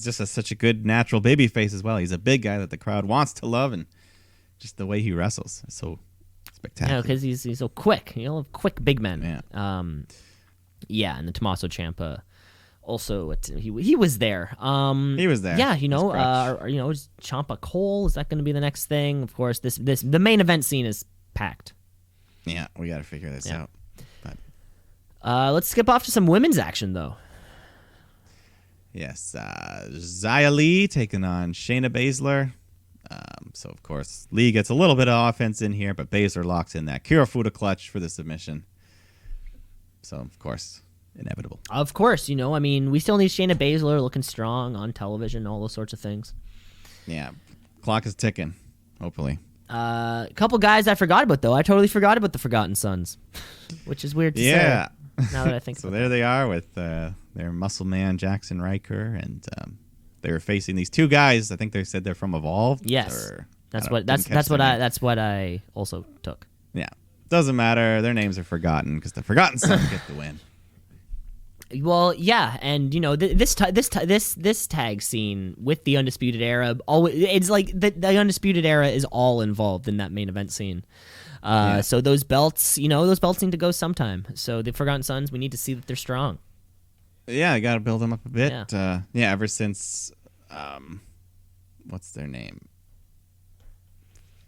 just such a good natural baby face as well. He's a big guy that the crowd wants to love, and just the way he wrestles is so spectacular. Yeah, because he's so quick. Quick big men. Yeah. And the Tommaso Ciampa also he was there. He was there. Yeah, is Ciampa Cole? Is that going to be the next thing? Of course, the main event scene is packed. Yeah, we got to figure this out. But let's skip off to some women's action though. Yes, Xia Li taking on Shayna Baszler. So, of course, Lee gets a little bit of offense in here, but Baszler locks in that Kirifuda clutch for the submission. So, of course, inevitable. Of course, we still need Shayna Baszler looking strong on television, all those sorts of things. Yeah, clock is ticking, hopefully. A couple guys I forgot about, though. I totally forgot about the Forgotten Sons, which is weird to say. Now that I think so about there they are with their muscle man, Jackson Riker, and they were facing these 2 guys. I think they said they're from Evolved. Yes, that's what I also took. Yeah, doesn't matter. Their names are forgotten because the Forgotten Sons get the win. Well, yeah, and this tag scene with the Undisputed Era, it's like the Undisputed Era is all involved in that main event scene. So those belts, need to go sometime. So the Forgotten Sons, we need to see that they're strong. Yeah, I got to build them up a bit. Ever since, what's their name?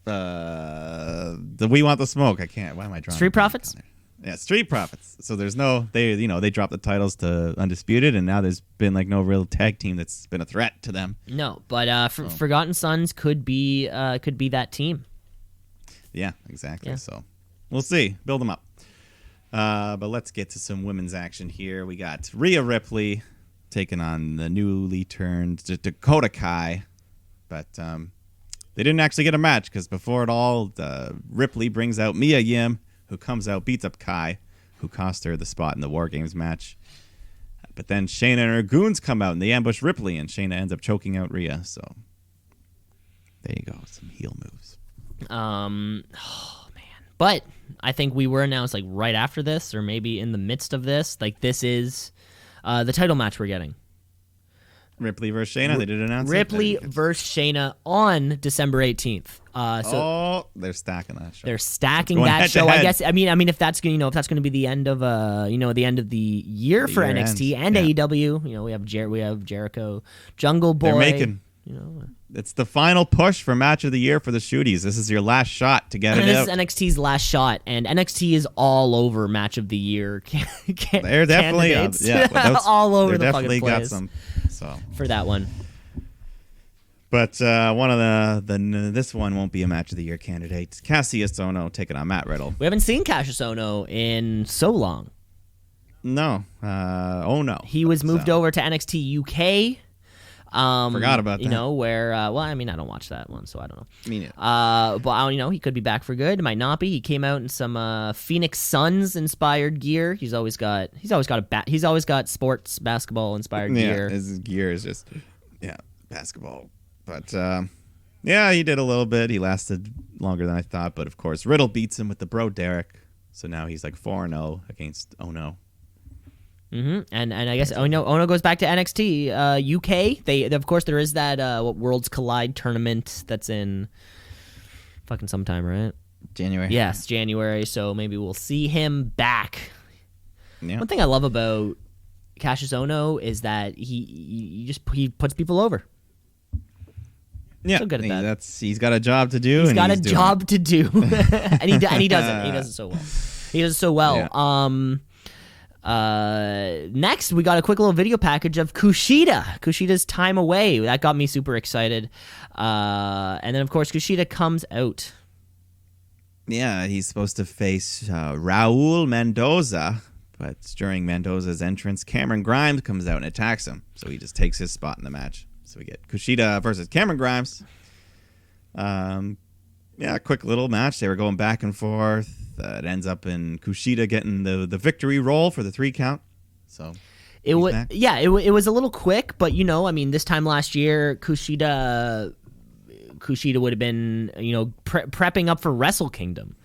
The We Want the Smoke. I can't. Why am I drawing? Street Profits? Yeah, Street Profits. So there's no they dropped the titles to Undisputed, and now there's been like no real tag team that's been a threat to them. No, but Forgotten Sons could be that team. Yeah, exactly. Yeah. So we'll see. Build them up. But let's get to some women's action here. We got Rhea Ripley taking on the newly turned Dakota Kai, but they didn't actually get a match because before it all, Ripley brings out Mia Yim, who comes out, beats up Kai, who cost her the spot in the War Games match. But then Shayna and her goons come out and they ambush Ripley, and Shayna ends up choking out Rhea. So there you go, some heel moves. Oh man! But I think we were announced like right after this, or maybe in the midst of this. Like this is the title match we're getting. Ripley versus Shayna. They did announce Ripley versus Shayna on December 18th. They're stacking that show. They're stacking that show. I guess. I mean, if that's going to be the end of the end of the year for NXT and AEW. We have Jericho, Jungle Boy. They're making. It's the final push for match of the year for the Shooties. This is your last shot to get it out. This is NXT's last shot, and NXT is all over match of the year. They're definitely all over the definitely fucking got place. some. So for that one. But one of this one won't be a match of the year candidate. Cassius Ohno taking on Matt Riddle. We haven't seen Cassius Ohno in so long. No. No. He was moved over to NXT UK. Forgot about that. Where I don't watch that one, so I don't know. Me neither. But he could be back for good. It might not be. He came out in some Phoenix Suns inspired gear. He's always got sports basketball inspired gear. His gear is just basketball. But he did a little bit. He lasted longer than I thought. But of course, Riddle beats him with the Bro Derek. So now he's like 4-0 against Ohno. Mm-hmm. And I guess Ohno goes back to NXT UK. There is that Worlds Collide tournament that's in fucking sometime, right? January. Yes, January. So maybe we'll see him back. Yeah. One thing I love about Cassius Ohno is that he puts people over. Yeah, so good at that. He's got a job to do. He's got a job to do, and he does it. He does it so well. He does it so well. Yeah. Next, we got a quick little video package of Kushida's time away. That got me super excited. And then, of course, Kushida comes out. Yeah, he's supposed to face Raul Mendoza, but during Mendoza's entrance, Cameron Grimes comes out and attacks him. So he just takes his spot in the match. So we get Kushida versus Cameron Grimes. Quick little match. They were going back and forth. It ends up in Kushida getting the victory roll for the 3 count. So it was a little quick, but this time last year, Kushida would have been prepping up for Wrestle Kingdom,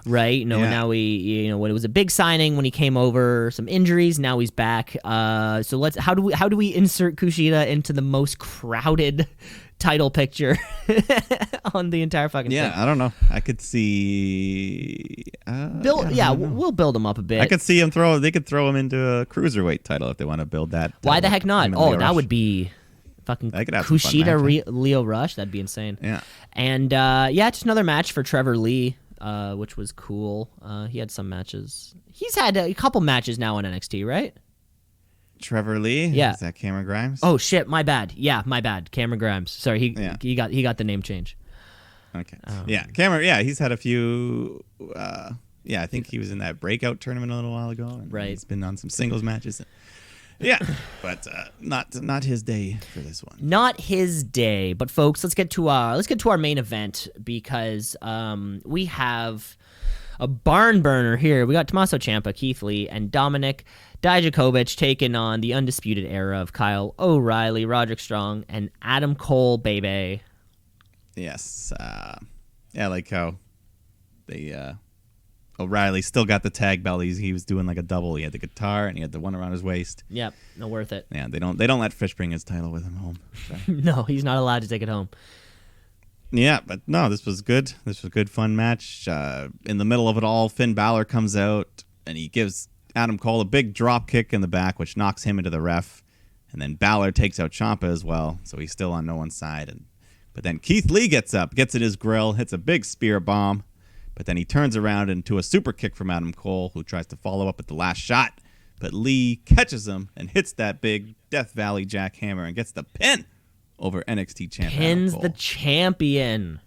right? Now when it was a big signing when he came over, some injuries. Now he's back. So how do we insert Kushida into the most crowded title picture on the entire fucking thing? I don't know. I could see we'll build him up a bit. I could see him they could throw him into a cruiserweight title if they want to build that. Why the heck not? That would be fucking Kushida Leo Rush. That'd be insane. Yeah. And just another match for Trevor Lee, which was cool. He had some matches. He's had a couple matches now on NXT, right? Trevor Lee? Yeah. Is that Cameron Grimes? Oh shit, my bad. Yeah, my bad. Cameron Grimes. Sorry, he got the name change. Okay. Cameron, he's had a few I think he was in that breakout tournament a little while ago. And right. He's been on some singles matches. Yeah, but not his day for this one. Not his day. But folks, let's get to our main event because we have a barn burner here. We got Tommaso Ciampa, Keith Lee, and Dominic Dijakovic taking on the Undisputed Era of Kyle O'Reilly, Roderick Strong, and Adam Cole, baby. Yes. I like how they O'Reilly still got the tag belt. He was doing like a double. He had the guitar and he had the one around his waist. Yep, no worth it. Yeah, they don't let Fish bring his title with him home. So. No, he's not allowed to take it home. Yeah, but no, this was good. This was a good, fun match. In the middle of it all, Finn Balor comes out and he gives Adam Cole a big drop kick in the back, which knocks him into the ref. And then Balor takes out Ciampa as well, so he's still on no one's side. But then Keith Lee gets up, gets in his grill, hits a big spear bomb. But then he turns around into a super kick from Adam Cole, who tries to follow up with the last shot. But Lee catches him and hits that big Death Valley jackhammer and gets the pin over NXT champion. Pins the champion.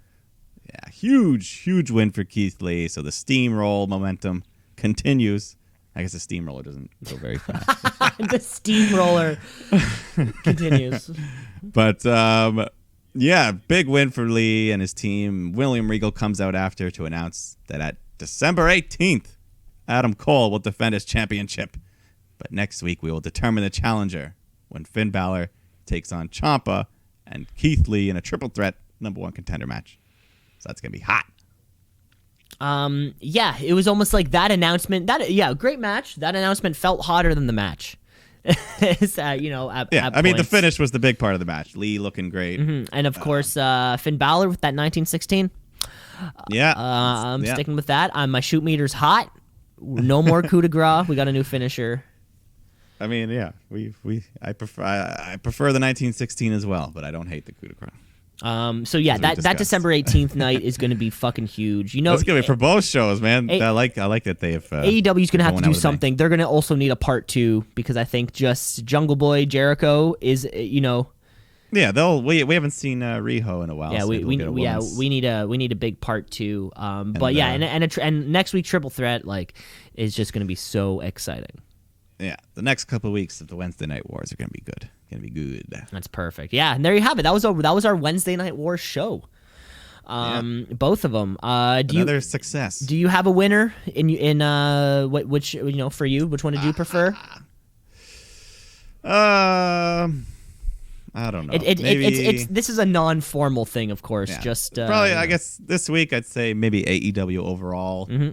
Yeah, huge win for Keith Lee. So the steamroll momentum continues. I guess the steamroller doesn't go very fast. The steamroller continues. But, yeah, big win for Lee and his team. William Regal comes out after to announce that at December 18th, Adam Cole will defend his championship. But next week, we will determine the challenger when Finn Balor takes on Ciampa and Keith Lee in a triple threat #1 contender match. So that's going to be hot. Yeah, it was almost like that announcement. Great match. That announcement felt hotter than the match. I mean, the finish was the big part of the match. Lee looking great. Mm-hmm. And, of course, Finn Balor with that 1916. Yeah. I'm sticking with that. My shoot meter's hot. No more coup de grace. We got a new finisher. I mean, yeah, I prefer the 1916 as well, but I don't hate the coup de grace. So yeah, that December 18th night is going to be fucking huge. It's going to be for both shows, man. I like that they have. AEW is going to have to do something. They're going to also need a part 2 because I think just Jungle Boy Jericho is, Yeah, we haven't seen Riho in a while. Yeah, so we need a big part 2. And next week Triple Threat is just going to be so exciting. Yeah, the next couple of weeks of the Wednesday Night Wars are going to be good. That's perfect. Yeah, and there you have it. That was our Wednesday Night Wars show. Both of them. Another success. Do you have a winner in which for you? Which one did you prefer? I don't know. This is a non-formal thing, of course. Yeah. Just probably, I guess this week I'd say maybe AEW overall. Mm-hmm.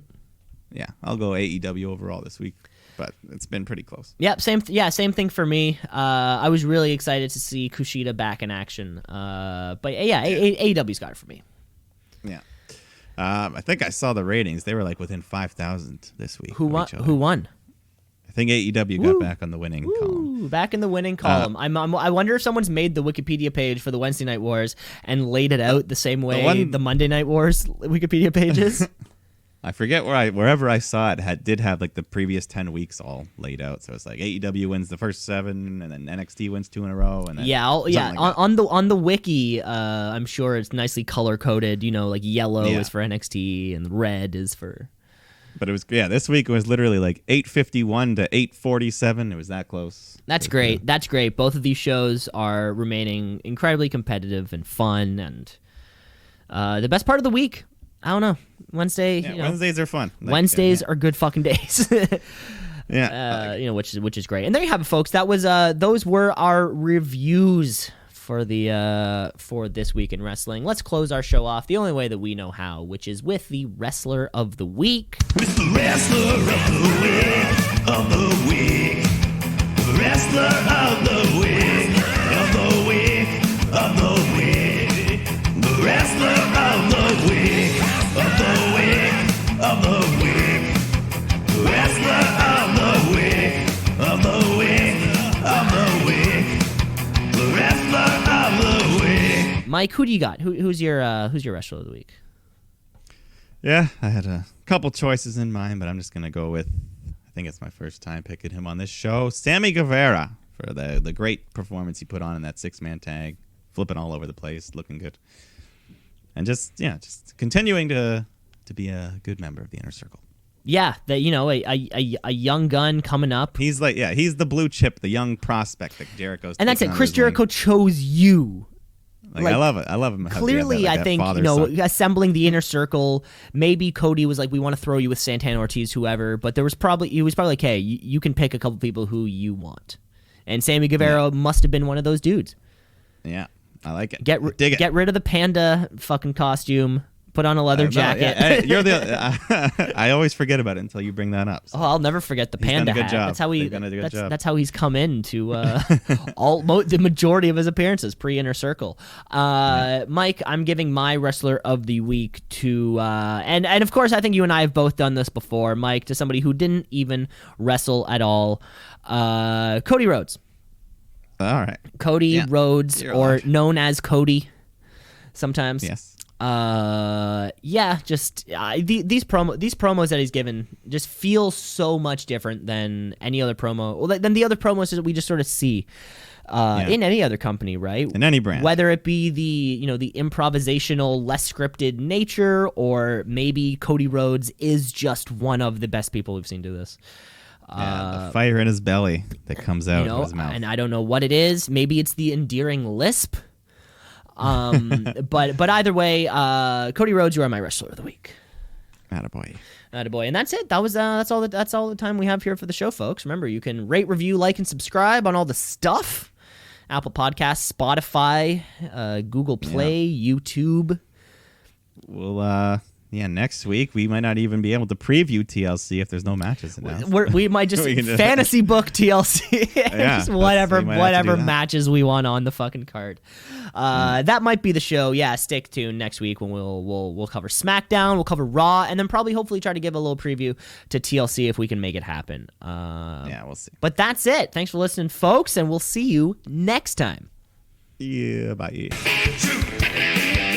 Yeah, I'll go AEW overall this week. But it's been pretty close. Yep, same thing for me. I was really excited to see Kushida back in action. But yeah, AEW's got it for me. Yeah. I think I saw the ratings. They were within 5,000 this week. Who won? I think AEW got back on the winning column. Back in the winning column. I wonder if someone's made the Wikipedia page for the Wednesday Night Wars and laid it out the same way the Monday Night Wars Wikipedia pages. I forget wherever I saw it did have the previous 10 weeks all laid out. So it's AEW wins the first 7, and then NXT wins 2 in a row. And then on the wiki, I'm sure it's nicely color coded. Yellow is for NXT and red is for. But it was this week it was literally 8:51 to 8:47. It was that close. That's great. That's great. Both of these shows are remaining incredibly competitive and fun, and the best part of the week. I don't know. Wednesday. Wednesdays are fun. Wednesdays are good fucking days. Which is great. And there you have it, folks. That was those were our reviews for this week in wrestling. Let's close our show off the only way that we know how, which is with the wrestler of the week. With the wrestler of the week, of the week. The wrestler of the week, of the week, of the week. The wrestler of the week, of the week, of the week. The wrestler of the week, of the week, of the week. The wrestler of the week. Mike, who do you got? Who's your wrestler of the week? Yeah, I had a couple choices in mind, but I'm just gonna go with. I think it's my first time picking him on this show. Sammy Guevara for the great performance he put on in that 6-man tag, flipping all over the place, looking good, and just continuing to be a good member of the Inner Circle. Yeah, a young gun coming up. He's he's the blue chip, the young prospect that Jericho's. And that's it. Chris Jericho chose you. I love it. I love him. Clearly, I think assembling the Inner Circle. Maybe Cody was like, "We want to throw you with Santana Ortiz, whoever." But he was probably like, "Hey, you can pick a couple people who you want." And Sammy Guevara must have been one of those dudes. Yeah, I like it. Get rid of the panda fucking costume. Put on a leather jacket. You're I always forget about it until you bring that up. So. Oh, I'll never forget the panda hat. Job. That's how he. Done a good job. That's how he's come into the majority of his appearances pre-Inner Circle. Mike, I'm giving my wrestler of the week to and of course I think you and I have both done this before. Mike, to somebody who didn't even wrestle at all, Cody Rhodes. All right, Cody Rhodes, or known as Cody, sometimes. Yes. Just these promos that he's given just feel so much different than any other promo, than the other promos that we just sort of see in any other company, right? In any brand, whether it be the improvisational, less scripted nature, or maybe Cody Rhodes is just one of the best people we've seen do this. The fire in his belly that comes out of his mouth, and I don't know what it is. Maybe it's the endearing lisp. But either way, Cody Rhodes, you are my wrestler of the week. Attaboy. And that's it. That's all the time we have here for the show, folks. Remember, you can rate, review, like, and subscribe on all the stuff: Apple Podcasts, Spotify, Google Play, YouTube. Well, next week we might not even be able to preview TLC if there's no matches announced. We might just fantasy book TLC. Just whatever matches we want on the fucking card. That might be the show. Yeah, stay tuned next week when we'll cover SmackDown, we'll cover Raw, and then probably hopefully try to give a little preview to TLC if we can make it happen. We'll see. But that's it. Thanks for listening, folks, and we'll see you next time. Yeah, bye. Shoot.